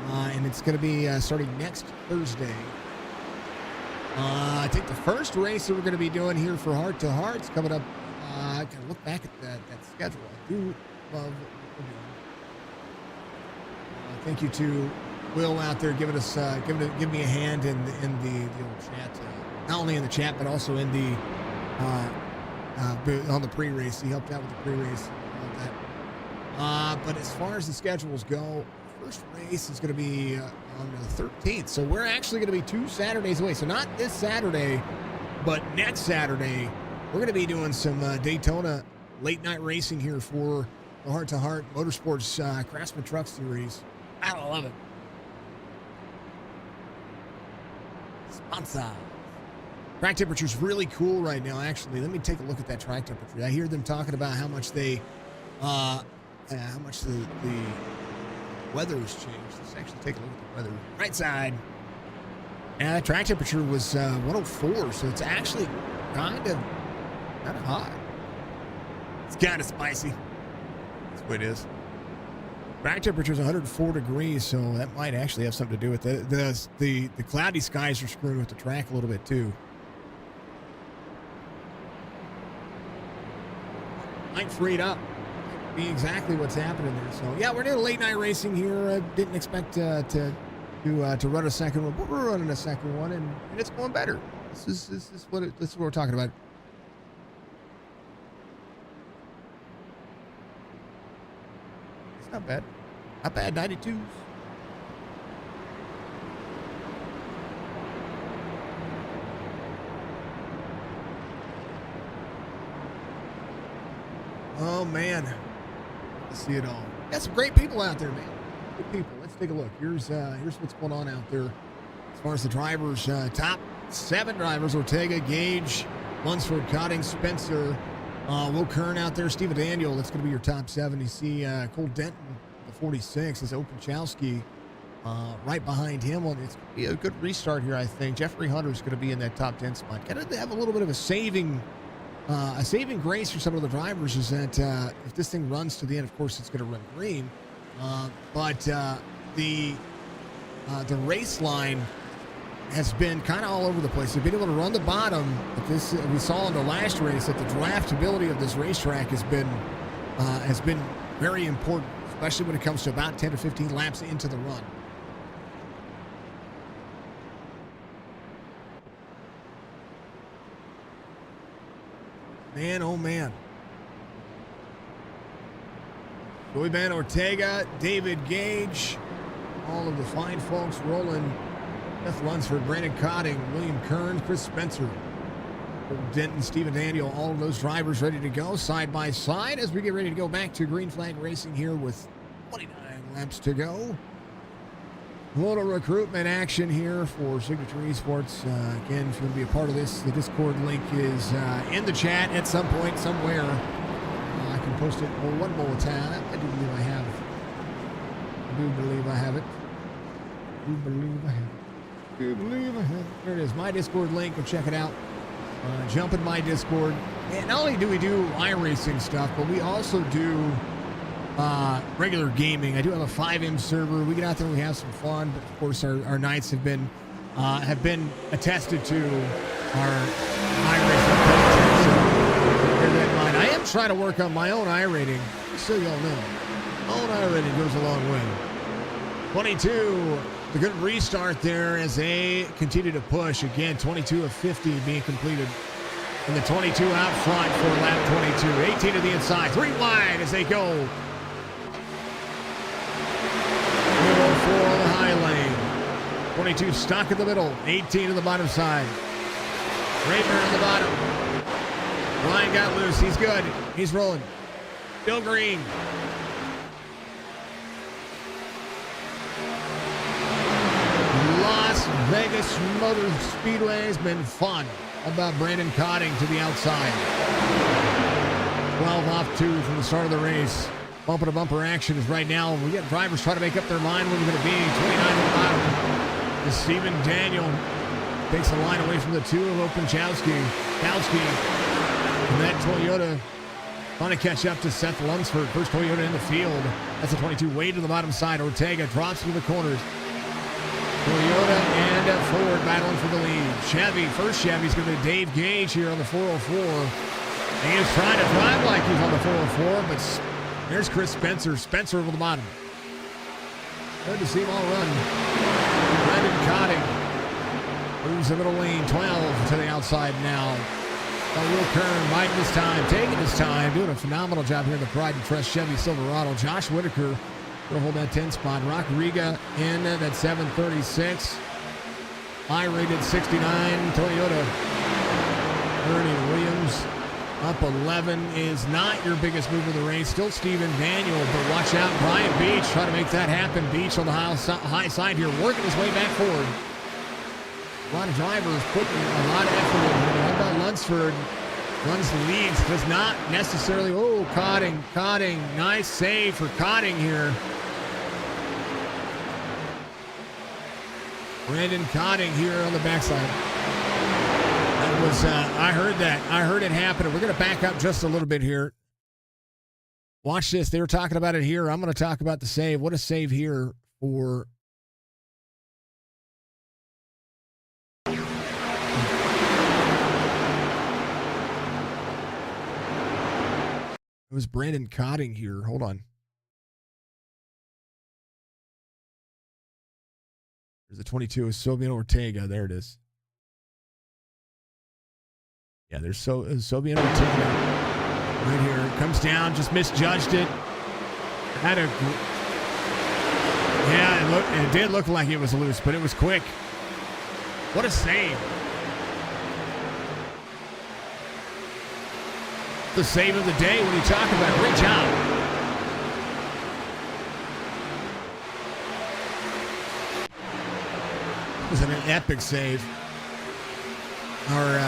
and it's going to be starting next Thursday. I think the first race that we're going to be doing here for Heart to Heart is coming up. I can look back at that schedule. I do love what we're doing. Thank you to Will out there giving us give me a hand in the old chat, not only in the chat but also in the on the pre-race. He helped out with the pre-race and all that. But as far as the schedules go, first race is going to be on the 13th. So we're actually going to be 2 Saturdays away. So not this Saturday, but next Saturday, we're going to be doing some Daytona late night racing here for the Heart to Heart Motorsports Craftsman Truck Series. I love it. Sponsor. Track temperature's really cool right now, actually. Let me take a look at that track temperature. I hear them talking about how much the weather's changed. Let's actually take a look at the weather. Right side. Yeah, that track temperature was 104, so it's actually kind of hot. It's kind of spicy. That's what it is. Track temperature is 104 degrees, so that might actually have something to do with it. The cloudy skies are screwing with the track a little bit too. Might free it up. Might be exactly what's happening there. So yeah, we're doing late night racing here. I didn't expect to run a second one, but we're running a second one, and it's going better. This is what we're talking about. Not bad. Not bad. 92s. Oh, man. Let's see it all. Got some great people out there, man. Good people. Let's take a look. Here's what's going on out there. As far as the drivers, top 7 drivers, Ortega, Gage, Lunsford, Cotting, Spencer, Will Kern out there, Steven Daniel, that's going to be your top 7. You see Cole Denton, the 46, is Openchowski right behind him. It's going to be a good restart here, I think. Jeffrey Hunter's going to be in that top 10 spot. Got to have a little bit of a saving grace for some of the drivers is that if this thing runs to the end, of course, it's going to run green. But the race line has been kind of all over the place. They've been able to run the bottom, but this we saw in the last race that the draftability of this racetrack has been very important, especially when it comes to about 10 to 15 laps into the run. Man, oh man. Joey Van Ortega, David Gage, all of the fine folks rolling. Beth Lunsford, Brandon Cotting, William Kern, Chris Spencer, Denton, Steven Daniel, all of those drivers ready to go side by side as we get ready to go back to green flag racing here with 29 laps to go. A little recruitment action here for Signature Esports. Again, if you want to be a part of this, the Discord link is in the chat at some point, somewhere. I can post it one more time. I do believe I have it. I do believe I have it. There it is. My Discord link. Go check it out. Jump in my Discord. And not only do we do iRacing stuff, but we also do regular gaming. I do have a 5M server. We get out there and we have some fun, but of course our nights have been attested to our iRacing content. So bear that in mind. I am trying to work on my own iRating, just so y'all know. My own iRating goes a long way. 22, the good restart there as they continue to push. Again, 22 of 50 being completed. And the 22 out front for lap 22. 18 to the inside, 3 wide as they go. For the high lane. 22 stuck in the middle. 18 to the bottom side. Raver on the bottom. Ryan got loose. He's good. He's rolling. Bill Green. Las Vegas Motor Speedway has been fun. How about Brandon Cotting to the outside? 12 off 2 from the start of the race. Bumper to bumper action is right now. We got drivers trying to make up their mind where they're going to be. 29 on the bottom. As Steven Daniel takes the line away from the 2 of Openchowski. And that Toyota trying to catch up to Seth Lunsford. First Toyota in the field. That's a 22 way to the bottom side. Ortega drops into the corners. Toyota and Ford battling for the lead. Chevy, first Chevy's going to be Dave Gage here on the 404. He is trying to drive like he's on the 404, but there's Chris Spencer. Spencer over the bottom. Good to see them all run. Brandon Cotting moves the middle lane. 12 to the outside now. Will Kern biting his time, taking his time, doing a phenomenal job here in the Pride and Trust Chevy Silverado. Josh Whitaker will hold that 10 spot. Rock Riga in at 736. I-rated 69 Toyota. Ernie Williams up 11 is not your biggest move of the race. Still Steven Daniel, but watch out. Brian Beach trying to make that happen. Beach on the high side here, working his way back forward. A lot of drivers putting a lot of effort in here. How about Lunsford? Runs the leads, does not necessarily. Oh, Cotting. Nice save for Cotting here. Brandon Cotting here on the backside. That was, I heard that. I heard it happen. We're going to back up just a little bit here. Watch this. They were talking about it here. I'm going to talk about the save. What a save here for. It was Brandon Cotting here. Hold on. There's the 22 of Sobian Ortega. There it is. Yeah, there's Sobian Ortega right here. It comes down, just misjudged it. It did look like it was loose, but it was quick. What a save. The save of the day. What are you talking about? Great job. It was an epic save. Our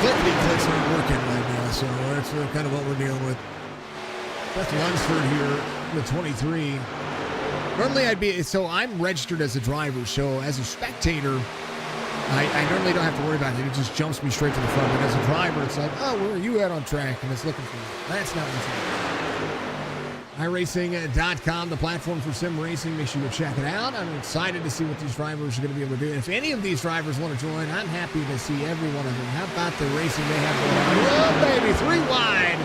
clickety-clicks aren't working right now, so that's kind of what we're dealing with. That's Lunsford here with 23. Normally I'm registered as a driver, so as a spectator, I normally don't have to worry about it. It just jumps me straight to the front. But as a driver, it's like, oh, where are you at on track? And it's looking for you. That's not what's happening. iRacing.com, the platform for sim racing. Make sure you check it out. I'm excited to see what these drivers are going to be able to do. If any of these drivers want to join, I'm happy to see every one of them. How about the racing they have going on? Oh, baby, 3 wide.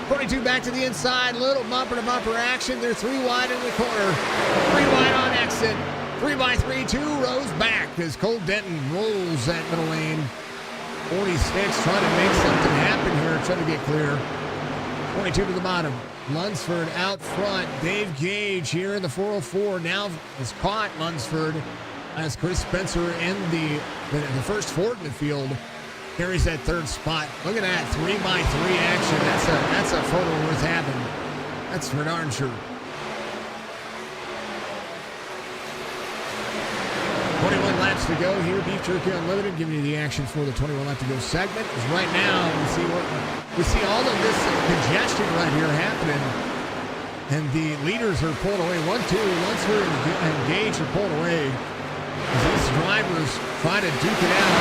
22 back to the inside. Little bumper-to-bumper action. They're 3 wide in the corner. 3 wide on exit. 3x3, 2 rows back as Cole Denton rolls that middle lane. 46 trying to make something happen here, trying to get clear. 22 to the bottom. Lunsford out front. Dave Gage here in the 404 now is caught. Lunsford as Chris Spencer in the first Ford in the field carries that 3rd spot. Look at that 3x3 action. That's a photo worth having. That's for darn sure. laps to go here. Beef Jerky Unlimited giving you the action for the 21 lap to go segment. Because right now we see all of this congestion right here happening, and the leaders are pulled away. 1, 2, Lunsford and Gage are pulled away as these drivers try to duke it out.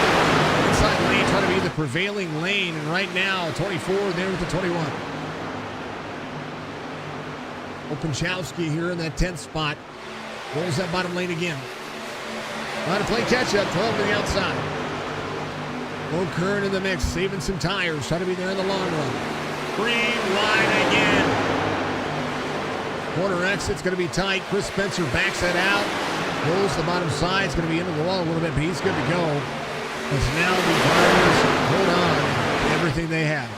Inside lane trying to be the prevailing lane, and right now 24 there with the 21. Opinchowski here in that 10th spot. Rolls that bottom lane again. Trying to play catch-up, 12 to the outside. Low current in the mix, saving some tires, trying to be there in the long run. Green line again. Corner exit's going to be tight. Chris Spencer backs that out. Rolls the bottom side. It's going to be into the wall a little bit, but he's good to go. As now the drivers hold on to everything they have.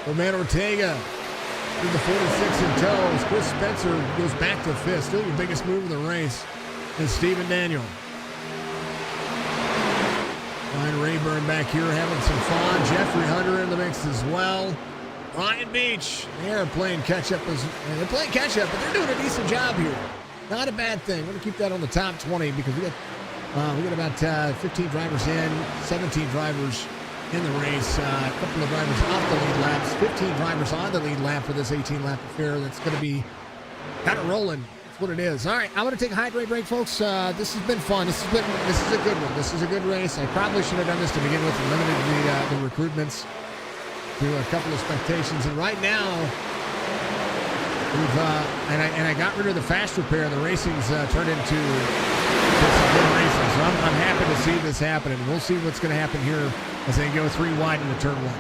Roman Ortega with the 46 in tow. Chris Spencer goes back to fifth. Still your biggest move of the race is Stephen Daniel. Ryan Rayburn back here having some fun. Jeffrey Hunter in the mix as well. Ryan Beach, they're playing catch-up. They're playing catch-up, but they're doing a decent job here. Not a bad thing. We're going to keep that on the top 20 because we got about 15 drivers in, 17 drivers in the race. A couple of drivers off the lead laps, 15 drivers on the lead lap for this 18-lap affair. That's going to be kind of rolling. That's what it is. All right, I'm going to take a hydrate break, folks. This has been fun. This is a good one. This is a good race. I probably should have done this to begin with and limited the recruitments to a couple of spectations. And right now, we've I got rid of the fast repair. The racing's turned into some good racing. So I'm happy to see this happening. We'll see what's going to happen here as they go 3 wide into turn 1.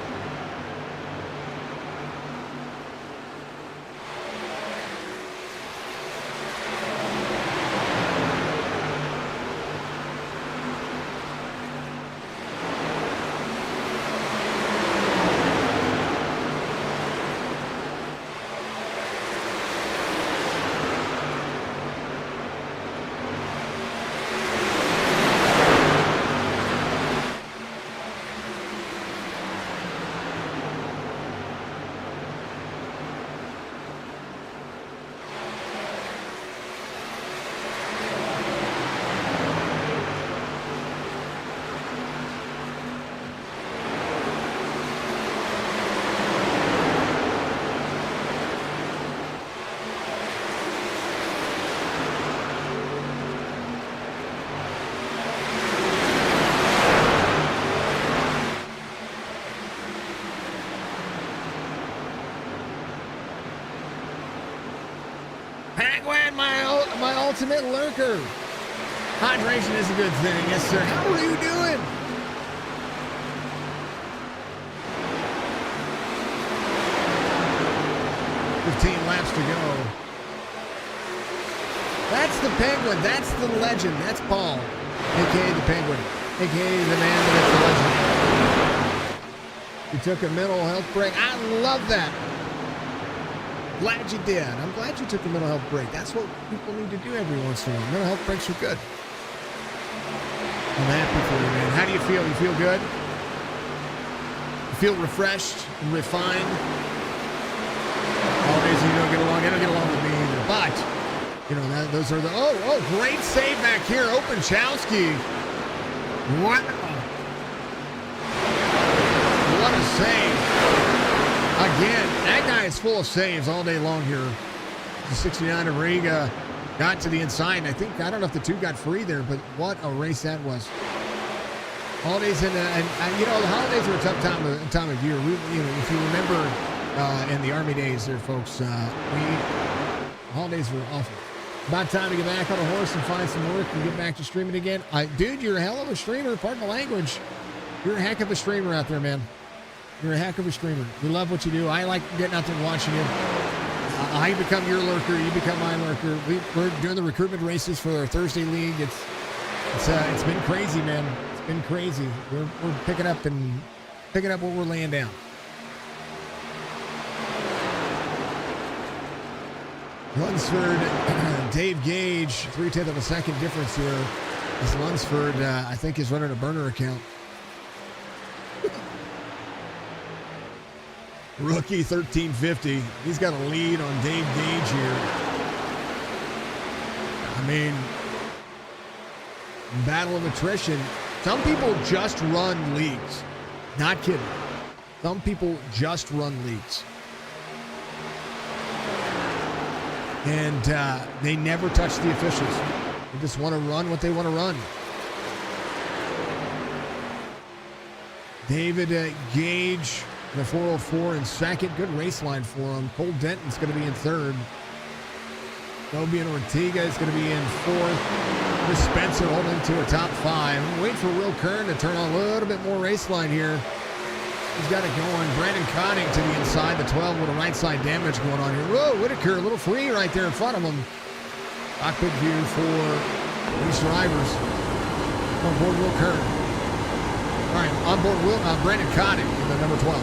Penguin, my ultimate lurker. Hydration is a good thing. Yes, sir. How are you doing? Laps to go. That's the Penguin. That's the legend. That's Paul, a.k.a. the Penguin, a.k.a. the man that's the legend. You took a mental health break. I love that. Glad you did. I'm glad you took a mental health break. That's what people need to do every once in a while. Mental health breaks are good. I'm happy for you, man. How do you feel? You feel good? You feel refreshed and refined? Holidays, you don't get along. I don't get along with me either. But, you know, those are the... Oh, great save back here. Opinchowski. Wow. What a save. Again, that guy is full of saves all day long here. The 69 of Riga got to the inside, and I don't know if the two got free there, but what a race that was. Holidays, and you know, the holidays are a tough time of year. If you remember in the Army days there, folks, holidays were awful. About time to get back on a horse and find some work and get back to streaming again. Dude, you're a hell of a streamer, pardon the language. You're a heck of a streamer out there, man. You're a heck of a streamer. We love what you do. I like getting out there and watching you. I become your lurker. You become my lurker. We're doing the recruitment races for our Thursday league. It's been crazy, man. It's been crazy. We're picking up what we're laying down. Lunsford, Dave Gage, 0.3 of a second difference here. As Lunsford, I think, is running a burner account. Rookie 1350. He's got a lead on Dave Gage here. I mean, battle of attrition. Some people just run leagues. Not kidding. Some people just run leagues. And they never touch the officials. They just want to run what they want to run. David Gage, the 404 in second. Good race line for him. Cole Denton's going to be in third. Fabian Ortega is going to be in fourth. Chris Spencer holding to a top five. Wait for Will Kern to turn on a little bit more race line here. He's got it going. Brandon Conning to the inside, the 12 with a right side damage going on here. Whoa, Whitaker, a little free right there in front of him. Cockpit view for these drivers. On board Will Kern. All right, on board Brandon Conning in the number 12.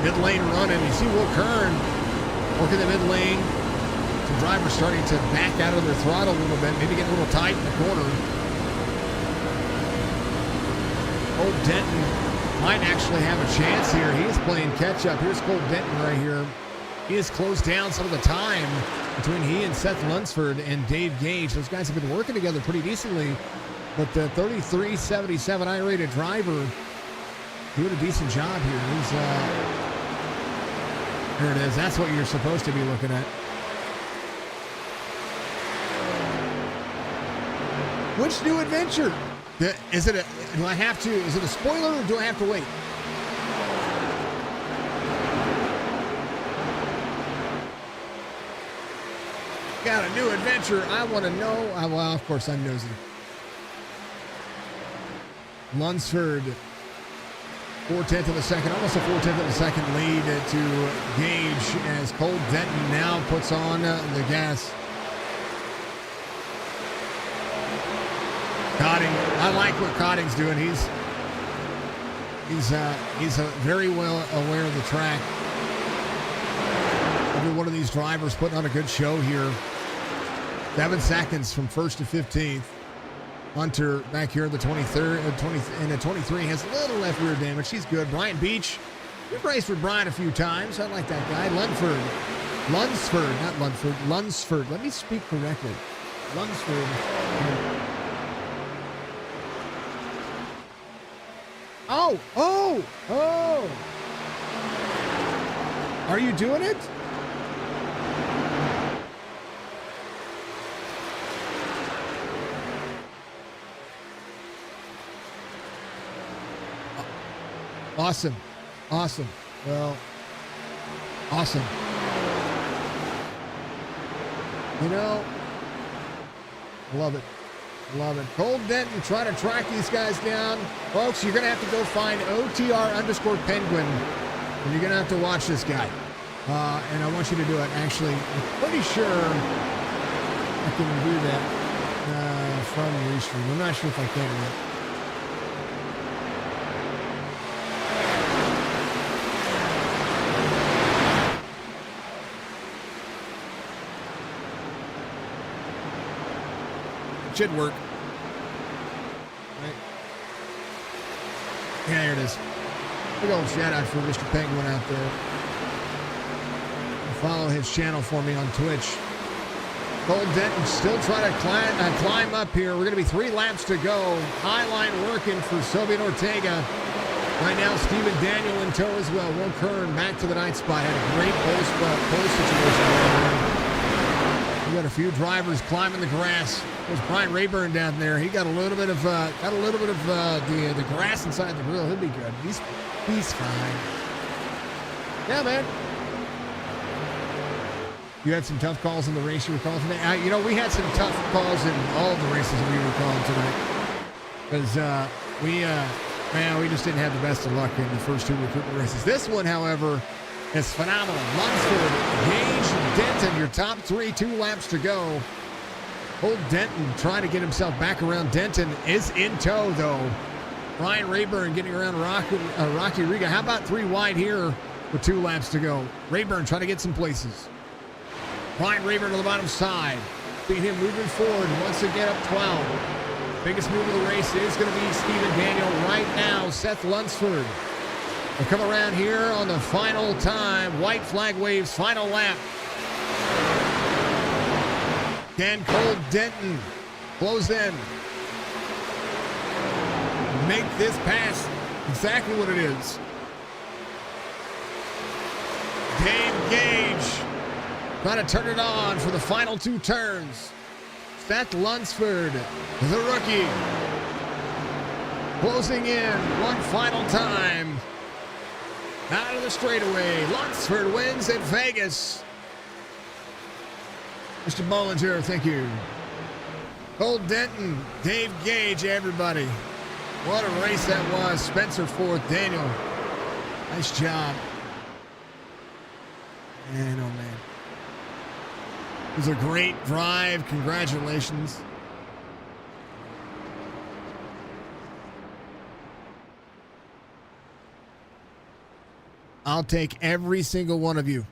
Mid lane running. You see Will Kern working the mid lane. Some drivers starting to back out of their throttle a little bit, maybe get a little tight in the corner. Cole Denton might actually have a chance here. He is playing catch up. Here's Cole Denton right here. He has closed down some of the time between he and Seth Lunsford and Dave Gage. Those guys have been working together pretty decently, but the 3377 I-rated driver doing a decent job here. He's there it is. That's what you're supposed to be looking at. Which new adventure? Is it do I have to, is it a spoiler or do I have to wait? Got a new adventure. I want to know. Well, of course, I'm nosy. Lunsford. 4/10 of a second, almost a 4/10 of a second lead to Gage as Cole Denton now puts on the gas. Cotting, I like what Cotting's doing. He's very well aware of the track. Every one of these drivers putting on a good show here. 7 seconds from first to 15th. Hunter back here in the 23rd, and the 23 has a little left rear damage. He's good. Brian Beach, we've raced with Brian a few times. I like that guy. Lunsford. Let me speak correctly. Lunsford. Oh! Are you doing it? Awesome. Well, awesome. You know, love it. Cole Denton trying to track these guys down. Folks, you're going to have to go find OTR_Penguin, and you're going to have to watch this guy. And I want you to do it. Actually, I'm pretty sure I can do that from Restream. I'm not sure if I can or not. Should work. Right. Yeah, there it is. Big old shout out for Mr. Penguin out there. Follow his channel for me on Twitch. Cole Denton still trying to climb up here. We're going to be 3 laps to go. High line working for Fabian Ortega. Right now, Stephen Daniel in tow as well. Will Kern back to the 9th spot. Had a great pole situation. We got a few drivers climbing the grass. There's Brian Rayburn down there. He got a little bit of the grass inside the grill. He'll be good. He's fine. Yeah, man. You had some tough calls in the race you were calling today. We had some tough calls in all of the races we were calling tonight because we just didn't have the best of luck in the first 2 recruitment races. This one, however, is phenomenal. Lunsford, Gage, Denton, your top 3, 2 laps to go. Old Denton trying to get himself back around. Denton is in tow, though. Brian Rayburn getting around Rocky Riga. How about 3 wide here with 2 laps to go? Rayburn trying to get some places. Brian Raver to the bottom side. See him moving forward once again up 12. Biggest move of the race is going to be Stephen Daniel right now. Seth Lunsford will come around here on the final time. White flag waves, final lap. Can Cole Denton close in? Make this pass exactly what it is. Dave Gage trying to turn it on for the final two turns. Seth Lunsford, the rookie, closing in one final time. Out of the straightaway, Lunsford wins at Vegas. Mr. Bollinger, thank you. Cole Denton, Dave Gage, everybody. What a race that was. Spencer fourth, Daniel. Nice job. Man, oh man. It was a great drive. Congratulations. I'll take every single one of you.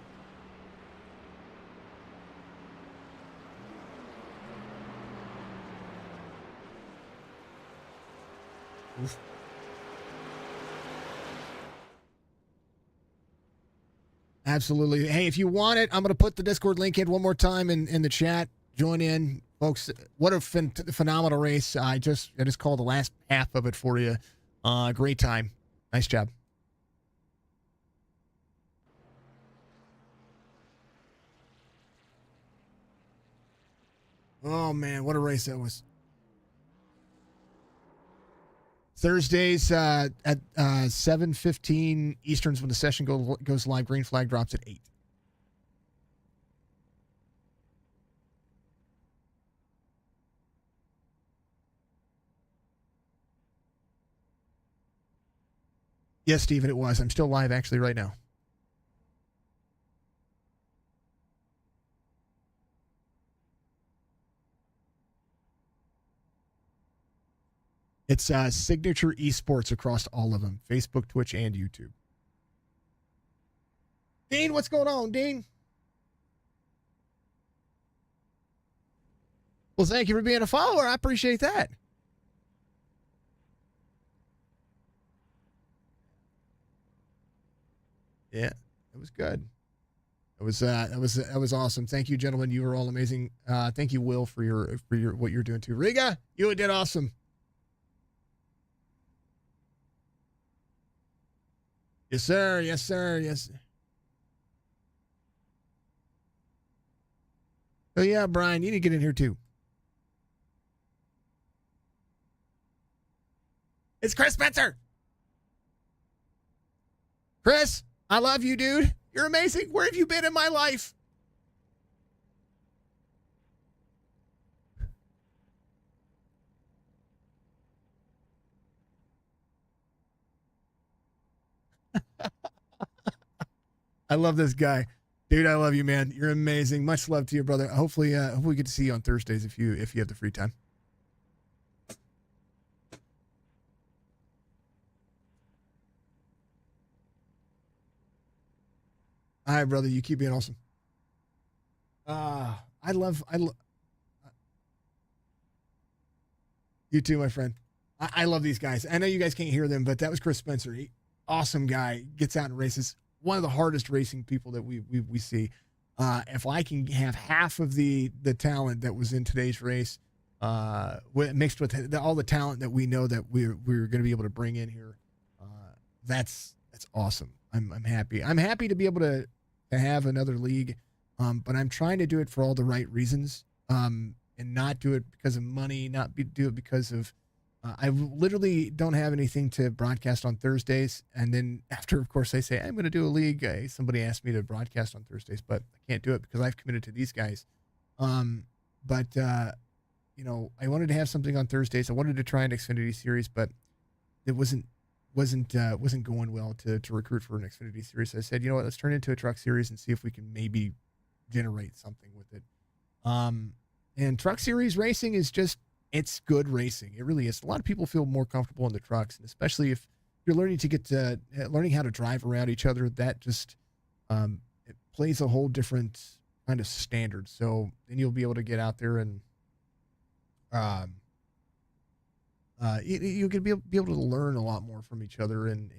Oof. Absolutely. Hey, if you want it, I'm going to put the Discord link in one more time in the chat. Join in, folks. What a phenomenal race. I just called the last half of it for you. Great time. Nice job. Oh, man, what a race that was. Thursdays at 7:15 Easterns when the session goes live. Green flag drops at 8. Yes, Stephen, it was. I'm still live actually right now. It's Signature Esports across all of them. Facebook, Twitch, and YouTube. Dean, what's going on, Dean? Well, thank you for being a follower. I appreciate that. Yeah, it was good. It was awesome. Thank you, gentlemen. You were all amazing. Thank you, Will, for your what you're doing too. Riga, you did awesome. Yes, sir. Yes, sir. Yes. Oh, yeah, Brian, you need to get in here, too. It's Chris Spencer. Chris, I love you, dude. You're amazing. Where have you been in my life? I love this guy. Dude, I love you, man. You're amazing. Much love to you, brother. Hopefully we get to see you on Thursdays if you have the free time. All right, brother. You keep being awesome. I love you too, my friend. I love these guys. I know you guys can't hear them, but that was Chris Spencer. Awesome guy. Gets out and races. One of the hardest racing people that we see. If I can have half of the talent that was in today's race, mixed with all the talent that we know that we're going to be able to bring in here, that's awesome. I'm happy. I'm happy to be able to have another league, but I'm trying to do it for all the right reasons, and not do it because of money, do it because of I literally don't have anything to broadcast on Thursdays. And then after, of course, I say, I'm going to do a league. Somebody asked me to broadcast on Thursdays, but I can't do it because I've committed to these guys. But I wanted to have something on Thursdays. I wanted to try an Xfinity series, but it wasn't going well to recruit for an Xfinity series. So I said, you know what, let's turn it into a truck series and see if we can maybe generate something with it. And truck series racing is just, it's good racing. It really is. A lot of people feel more comfortable in the trucks, and especially if you're learning how to drive around each other. That just it plays a whole different kind of standard. So then you'll be able to get out there and you could be able to learn a lot more from each other, and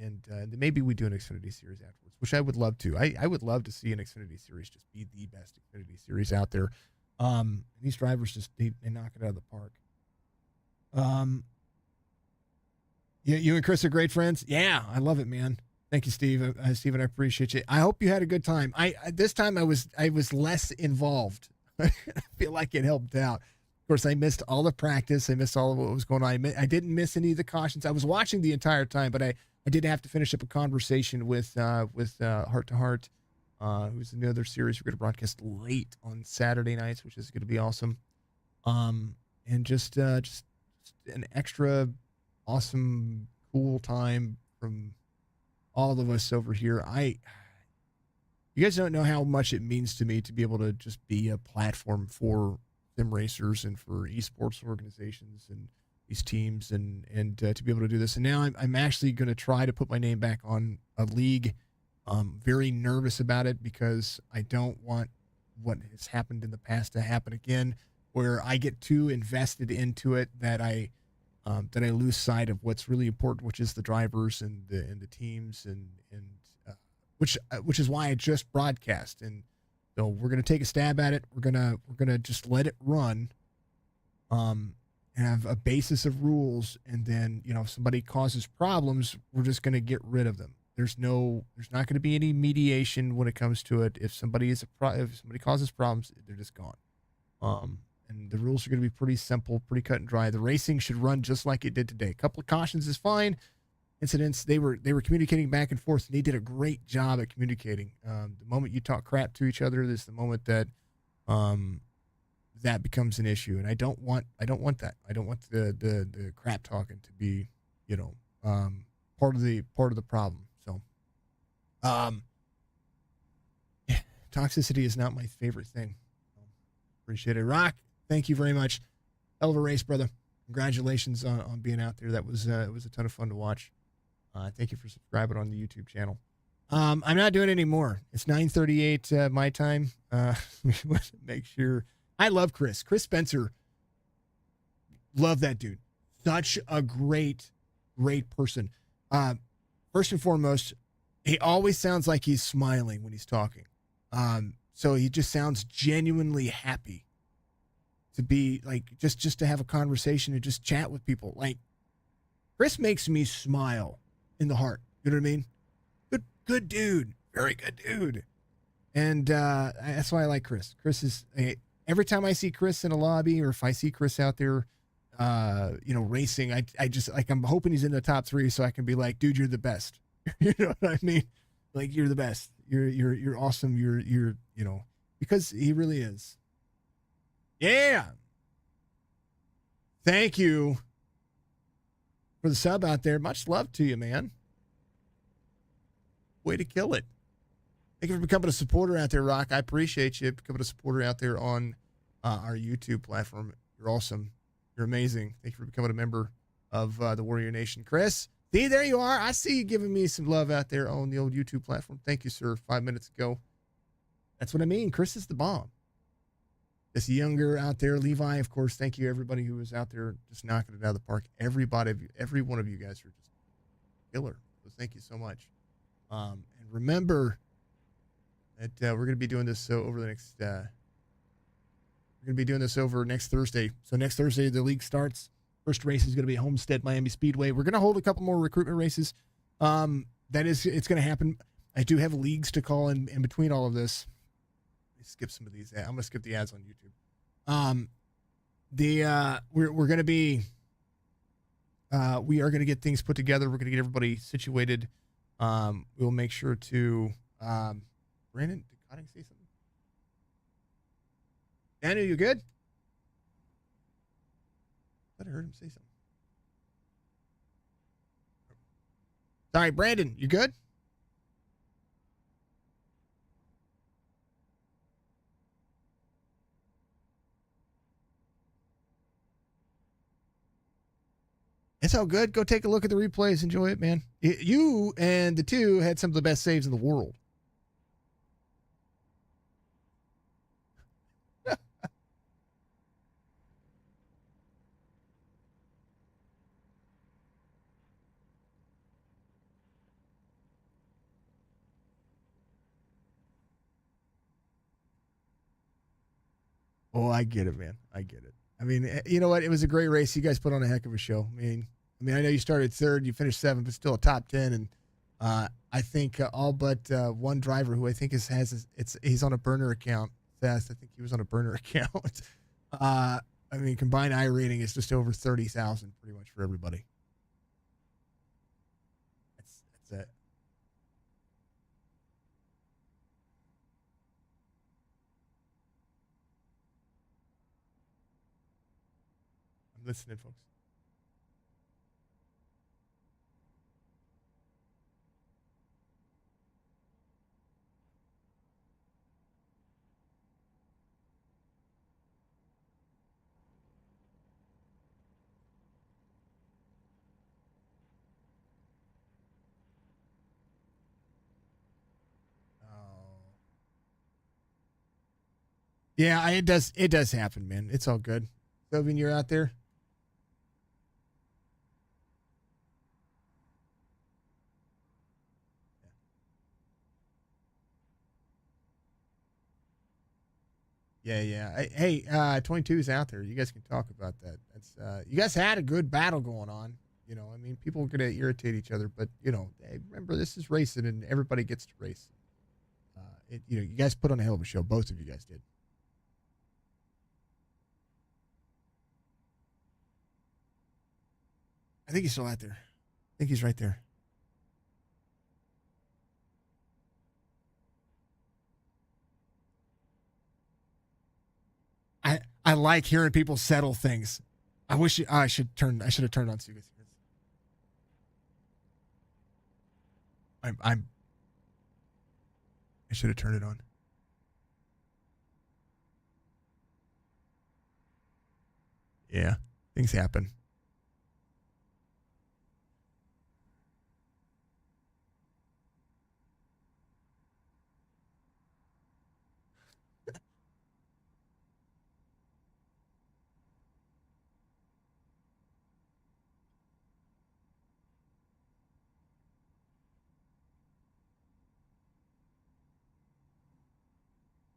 maybe we do an Xfinity series afterwards, which I would love to. I would love to see an Xfinity series just be the best Xfinity series out there. These drivers just they knock it out of the park. Yeah, you and Chris are great friends. Yeah, I love it, man. Thank you, Steve. Steven, I appreciate you. I hope you had a good time. This time I was less involved. I feel like it helped out. Of course, I missed all the practice. I missed all of what was going on. I didn't miss any of the cautions. I was watching the entire time, but I did have to finish up a conversation with Heart to Heart, who's another series we're going to broadcast late on Saturday nights, which is going to be awesome. And just an extra awesome, cool time from all of us over here. You guys don't know how much it means to me to be able to just be a platform for sim racers and for esports organizations and these teams and to be able to do this. And now I'm actually going to try to put my name back on a league. Very nervous about it because I don't want what has happened in the past to happen again, where I get too invested into it that I lose sight of what's really important, which is the drivers and the teams and which is why I just broadcast. And so we're gonna take a stab at it. We're gonna just let it run, and have a basis of rules, and then if somebody causes problems, we're just gonna get rid of them. There's not going to be any mediation when it comes to it. If somebody causes problems, they're just gone. And the rules are going to be pretty simple, pretty cut and dry. The racing should run just like it did today. A couple of cautions is fine. Incidents, they were communicating back and forth, and they did a great job at communicating. The moment you talk crap to each other, is the moment that that becomes an issue. And I don't want that. I don't want the crap talking to be, part of the problem. So, yeah, toxicity is not my favorite thing. Appreciate it. Rock, thank you very much. Hell of a race, brother. Congratulations on being out there. That was it was a ton of fun to watch. Thank you for subscribing on the YouTube channel. I'm not doing it anymore. It's 9:38 my time. We want to make sure. I love Chris. Chris Spencer. Love that dude. Such a great person. First and foremost, he always sounds like he's smiling when he's talking. So he just sounds genuinely happy to be like, just to have a conversation and just chat with people. Like, Chris makes me smile in the heart. You know what I mean? Good dude. Very good dude. And that's why I like Chris. Chris is every time I see Chris in a lobby, or if I see Chris out there, racing, I just like, I'm hoping he's in the top 3 so I can be like, dude, you're the best. You know what I mean? Like, you're the best. You're awesome. You're because he really is. Yeah. Thank you for the sub out there. Much love to you, man. Way to kill it. Thank you for becoming a supporter out there, Rock. I appreciate you becoming a supporter out there on our YouTube platform. You're awesome. You're amazing. Thank you for becoming a member of the Warrior Nation. Chris, see, there you are. I see you giving me some love out there on the old YouTube platform. Thank you, sir. 5 minutes ago. That's what I mean. Chris is the bomb. This younger out there, Levi, of course, thank you, everybody who was out there just knocking it out of the park. Every one of you guys are just killer. So thank you so much. And remember that we're going to be doing this over the next next Thursday. So next Thursday, the league starts. First race is going to be Homestead Miami Speedway. We're going to hold a couple more recruitment races. It's going to happen. I do have leagues to call in between all of this. Let me skip some of these. I'm going to skip the ads on YouTube. We're going to be, we are going to get things put together. We're going to get everybody situated. We'll make sure to, Brandon, did Cotting say something? Daniel, you good? I thought I heard him say something. Sorry, Brandon, you good? It's all good. Go take a look at the replays. Enjoy it, man. You and the two had some of the best saves in the world. Oh, I get it, man. I get it. I mean, you know what? It was a great race. You guys put on a heck of a show. I know you started third, you finished seventh, but still a top 10. And I think all but one driver who I think he's on a burner account. Fast. I think he was on a burner account. Combined I rating is just over 30,000 pretty much for everybody. That's it. I'm listening, folks. Yeah, it does. It does happen, man. It's all good. Sylvian, you're out there. Yeah. Hey, 22 is out there. You guys can talk about that. You guys had a good battle going on. People are gonna irritate each other, but hey, remember this is racing, and everybody gets to race. You guys put on a hell of a show. Both of you guys did. I think he's still out there. I think he's right there. I like hearing people settle things. I should have turned on Sugas. I should have turned it on. Yeah, things happen.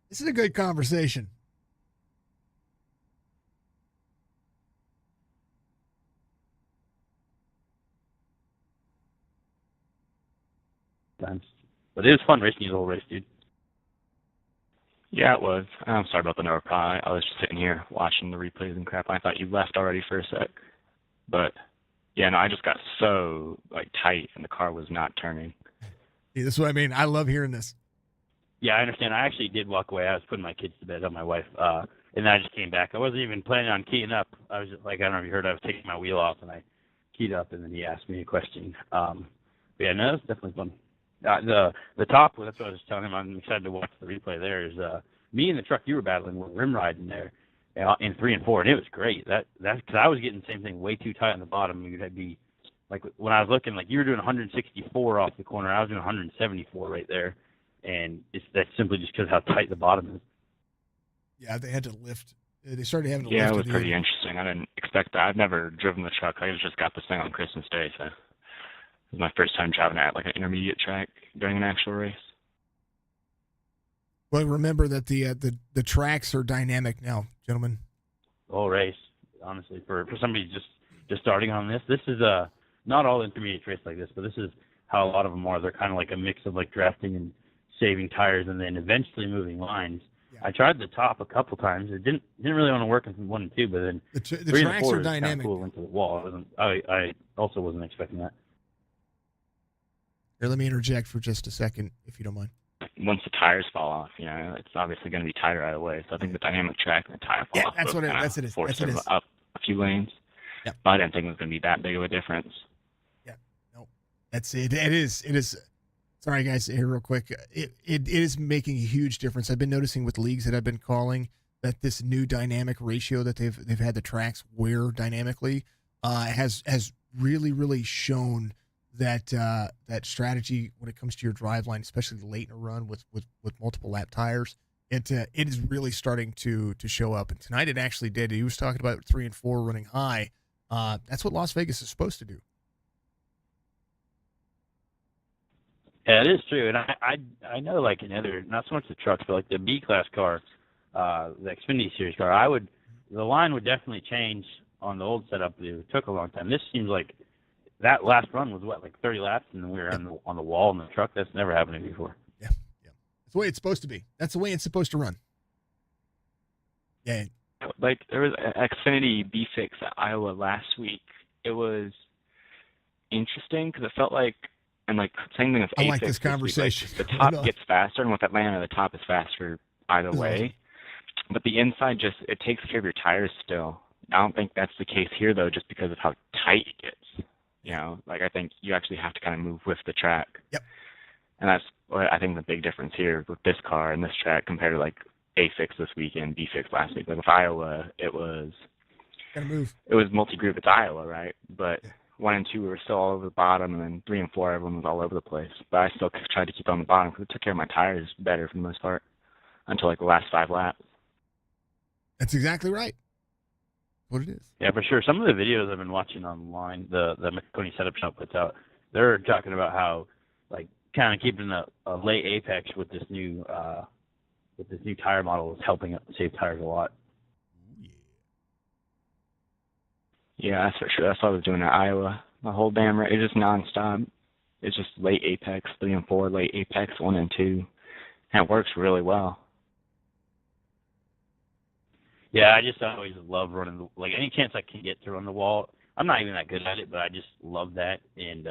This is a good conversation. Times. But it was fun racing the whole race, dude. Yeah, it was. I'm sorry about the no reply. I was just sitting here watching the replays and crap. I thought you left already for a sec. But, yeah, no, I just got so, tight, and the car was not turning. Yeah, this is what I mean. I love hearing this. Yeah, I understand. I actually did walk away. I was putting my kids to bed on my wife, and then I just came back. I wasn't even planning on keying up. I was just I don't know if you heard, I was taking my wheel off, and I keyed up, and then he asked me a question. But yeah, no, it's definitely fun. The top, that's what I was telling him. I'm excited to watch the replay there. Is me and the truck you were battling were rim riding there in 3 and 4, and it was great. That's because I was getting the same thing, way too tight on the bottom. You'd be when I was looking, you were doing 164 off the corner. I was doing 174 right there, and that's simply just because how tight the bottom is. Yeah, they had to lift. They started having to lift. Yeah, it was pretty interesting. I didn't expect that. I've never driven the truck. I just got this thing on Christmas Day, so. It was my first time driving at an intermediate track during an actual race. Well, remember that the tracks are dynamic now, gentlemen. The whole race, honestly, for somebody just starting on this is not all intermediate race like this, but this is how a lot of them are. They're kind of like a mix of drafting and saving tires, and then eventually moving lines. Yeah. I tried the top a couple times. It didn't really want to work in 1 and 2, but then the 3 and 4 are dynamic. Kind of cool into the wall. I also wasn't expecting that. Here, let me interject for just a second, if you don't mind. Once the tires fall off, it's obviously going to be tighter right away. So I think the dynamic track and the tire fall off. That's what it is. Forced it up a few lanes. Yeah. But I didn't think it was going to be that big of a difference. Yeah. No. That's it. It is. Sorry, guys. Here, real quick. It is making a huge difference. I've been noticing with leagues that I've been calling that this new dynamic ratio that they've had the tracks wear dynamically has really shown that strategy when it comes to your drive line, especially late in a run with multiple lap tires. It is really starting to show up. And tonight it actually did. He was talking about 3 and 4 running high. That's what Las Vegas is supposed to do. Yeah, it is true. And I know in other, not so much the trucks, but the B class car, the Xfinity Series car, the line would definitely change on the old setup. It took a long time. This seems like that last run was like 30 laps, and then we were on the wall in the truck. That's never happened to me before. Yeah. That's the way it's supposed to be. That's the way it's supposed to run. Yeah. Like there was an Xfinity B6 at Iowa last week. It was interesting because it felt like, and like same thing with I A6 like this conversation. Week, like, the top gets faster, and with Atlanta, the top is faster either way. But the inside it takes care of your tires still. I don't think that's the case here though, just because of how tight it gets. You know, like I think you actually have to kind of move with the track. Yep. And that's what I think the big difference here with this car and this track compared to like A6 this weekend, B6 last week. Like with Iowa, it was gotta move. It was multi-group. It's Iowa, right? But 1 and 2 were still all over the bottom, and then 3 and 4, everyone was all over the place. But I still tried to keep on the bottom because it took care of my tires better for the most part until like the last 5 laps. That's exactly right. What it is. Yeah, for sure. Some of the videos I've been watching online, the McConey Setup Shop puts out, they're talking about how, like, kind of keeping a late apex with this new tire model is helping save tires a lot. Yeah, that's for sure. That's what I was doing at Iowa. The whole damn race, it's just nonstop. It's just late apex, 3 and 4, late apex, 1 and 2, and it works really well. Yeah, I just always love running like any chance I can get to run the wall. I'm not even that good at it, but I just love that. And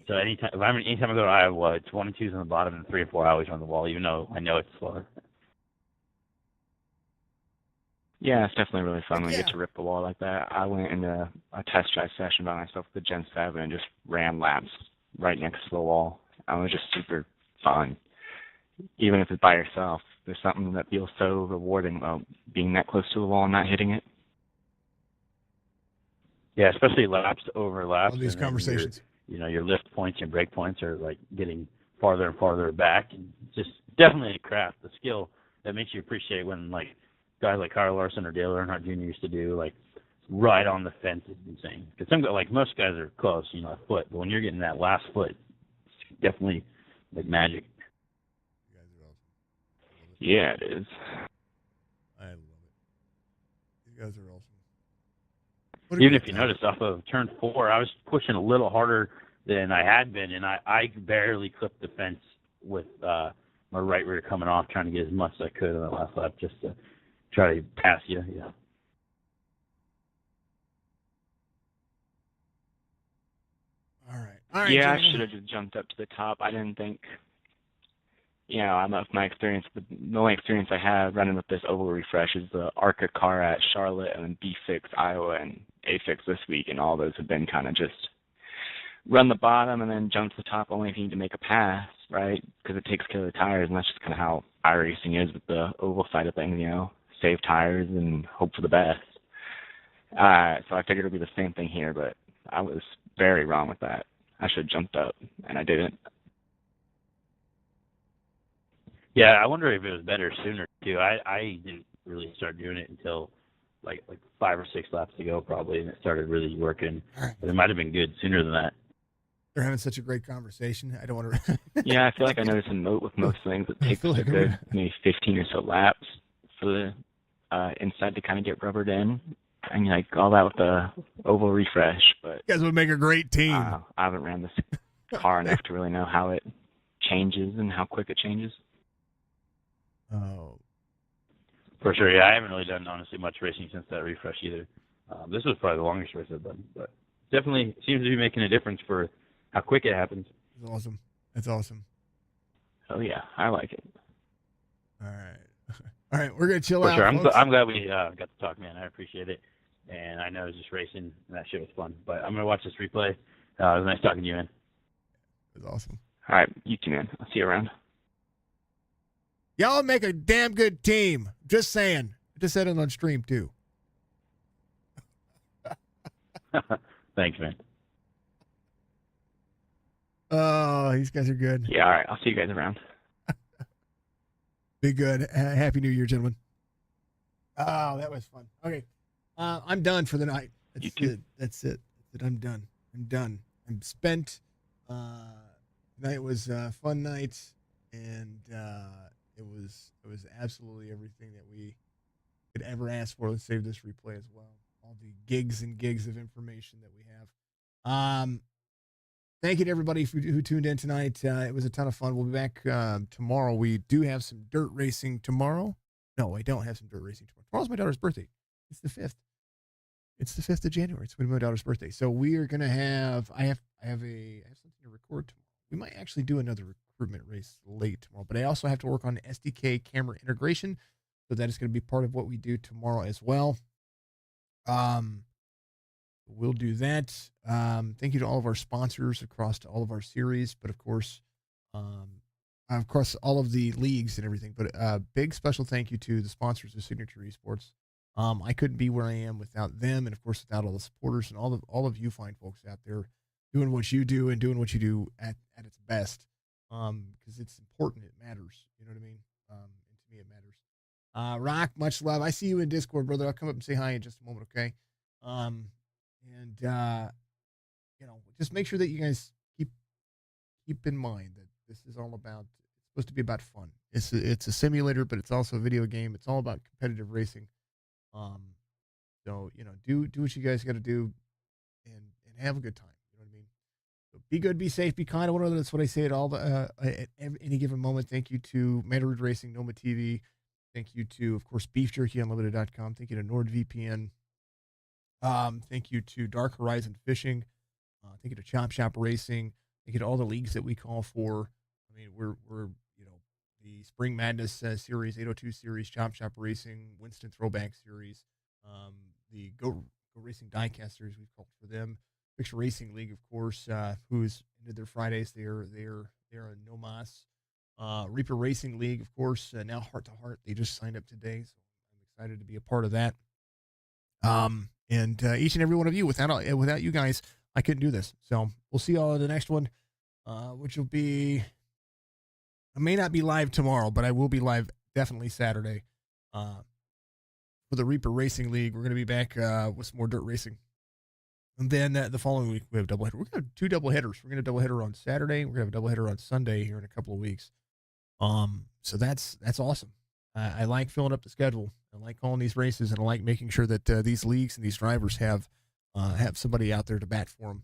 so anytime I go to Iowa, it's 1 and 2's on the bottom, and 3 and 4 I always run the wall, even though I know it's slower. Yeah, it's definitely really fun when you get to rip the wall like that. I went into a test drive session by myself with the Gen 7 and just ran laps right next to the wall. It was just super fun. Even if it's by yourself, there's something that feels so rewarding about being that close to the wall and not hitting it. Yeah, especially laps over laps. All these conversations. Your lift points and brake points are like getting farther and farther back. And just definitely a craft, a skill that makes you appreciate when like guys like Kyle Larson or Dale Earnhardt Jr. used to do, like right on the fence is insane. Because most guys are close, a foot, but when you're getting that last foot, it's definitely like magic. Yeah, it is. I love it. You guys are awesome. Even if you notice, off of turn 4, I was pushing a little harder than I had been, and I barely clipped the fence with my right rear coming off, trying to get as much as I could on that last lap just to try to pass you. Yeah. All right. Yeah, gentlemen. I should have just jumped up to the top. I didn't think. I'm of my experience. The only experience I have running with this oval refresh is the ARCA car at Charlotte and then B6 Iowa and A6 this week, and all those have been kind of just run the bottom and then jump to the top only if you need to make a pass, right? Because it takes care of the tires, and that's just kind of how iRacing is with the oval side of things, save tires and hope for the best. So I figured it would be the same thing here, but I was very wrong with that. I should have jumped up, and I didn't. Yeah, I wonder if it was better sooner too. I didn't really start doing it until like 5 or 6 laps to go probably, and it started really working. Right. But it might have been good sooner than that. They're having such a great conversation. I don't want to. Yeah, I feel like I noticed a note with most things. It takes a good maybe 15 or so laps for the inside to kind of get rubbered in, and like all that with the oval refresh. But You guys would make a great team. I haven't ran this car enough to really know how it changes and how quick it changes. Oh. For sure, yeah. I haven't really done, honestly, much racing since that refresh either. This was probably the longest race I've done, but definitely seems to be making a difference for how quick it happens. That's awesome. That's awesome. Oh, yeah, I like it. All right. All right, we're going to chill For out, sure. folks. I'm glad we got to talk, man. I appreciate it. And I know it was just racing, and that shit was fun. But I'm going to watch this replay. It was nice talking to you, man. It was awesome. All right, you too, man. I'll see you around. Y'all make a damn good team. Just saying. I just said it on stream, too. Thanks, man. Oh, these guys are good. Yeah, all right. I'll see you guys around. Be good. Happy New Year, gentlemen. Oh, that was fun. Okay. I'm done for the night. That's You too. it. That's it. I'm done. I'm spent. Tonight was a fun night. And It was absolutely everything that we could ever ask for. Let's save this replay as well. All the gigs and gigs of information that we have. Thank you to everybody who tuned in tonight. It was a ton of fun. We'll be back tomorrow. We do have some dirt racing tomorrow. No, I don't have some dirt racing tomorrow. Tomorrow's my daughter's birthday. It's the 5th. It's the 5th of January. It's my daughter's birthday. So we are gonna have I have something to record tomorrow. We might actually do another recruitment race late tomorrow, but I also have to work on SDK camera integration. So that is going to be part of what we do tomorrow as well. We'll do that. Thank you to all of our sponsors across all of our series, but of course, all of the leagues and everything. But big special thank you to the sponsors of Signature Esports. I couldn't be where I am without them, and of course, without all the supporters and all of you fine folks out there doing what you do and doing what you do at its best. Because it's important, it matters. You know what I mean? And to me, it matters. Rock, much love. I see you in Discord, brother. I'll come up and say hi in just a moment, okay? Just make sure that you guys keep in mind that this is all about. It's supposed to be about fun. It's a simulator, but it's also a video game. It's all about competitive racing. So do what you guys got to do, and have a good time. You know what I mean? So be good, be safe, be kind. That's what I say at all the at any given moment. Thank you to Matterwood Racing, Noma TV. Thank you to, of course, BeefJerkyUnlimited.com. Thank you to NordVPN. Thank you to Dark Horizon Fishing. Thank you to Chop Shop Racing. Thank you to all the leagues that we call for. I mean, we're the Spring Madness Series, 802 Series, Chop Shop Racing, Winston Throwback Series, the Go Racing Diecast Series we've called for them. Picture Racing League, of course, who's ended their Fridays. They're in Nomas. Reaper Racing League, of course, now Heart to Heart. They just signed up today, so I'm excited to be a part of that. And each and every one of you, without you guys, I couldn't do this. So we'll see y'all in the next one, which will be, I may not be live tomorrow, but I will be live definitely Saturday for the Reaper Racing League. We're going to be back with some more dirt racing. And then the following week, we have a doubleheader. We're going to have 2 doubleheaders. We're going to doubleheader on Saturday. We're going to have a doubleheader on Sunday here in a couple of weeks. So that's awesome. I like filling up the schedule. I like calling these races, and I like making sure that these leagues and these drivers have somebody out there to bat for them,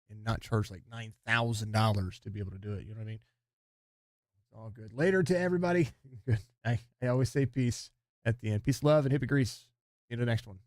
and not charge like $9,000 to be able to do it. You know what I mean? It's all good. Later to everybody. Good. I always say peace at the end. Peace, love, and hippie grease. See you in the next one.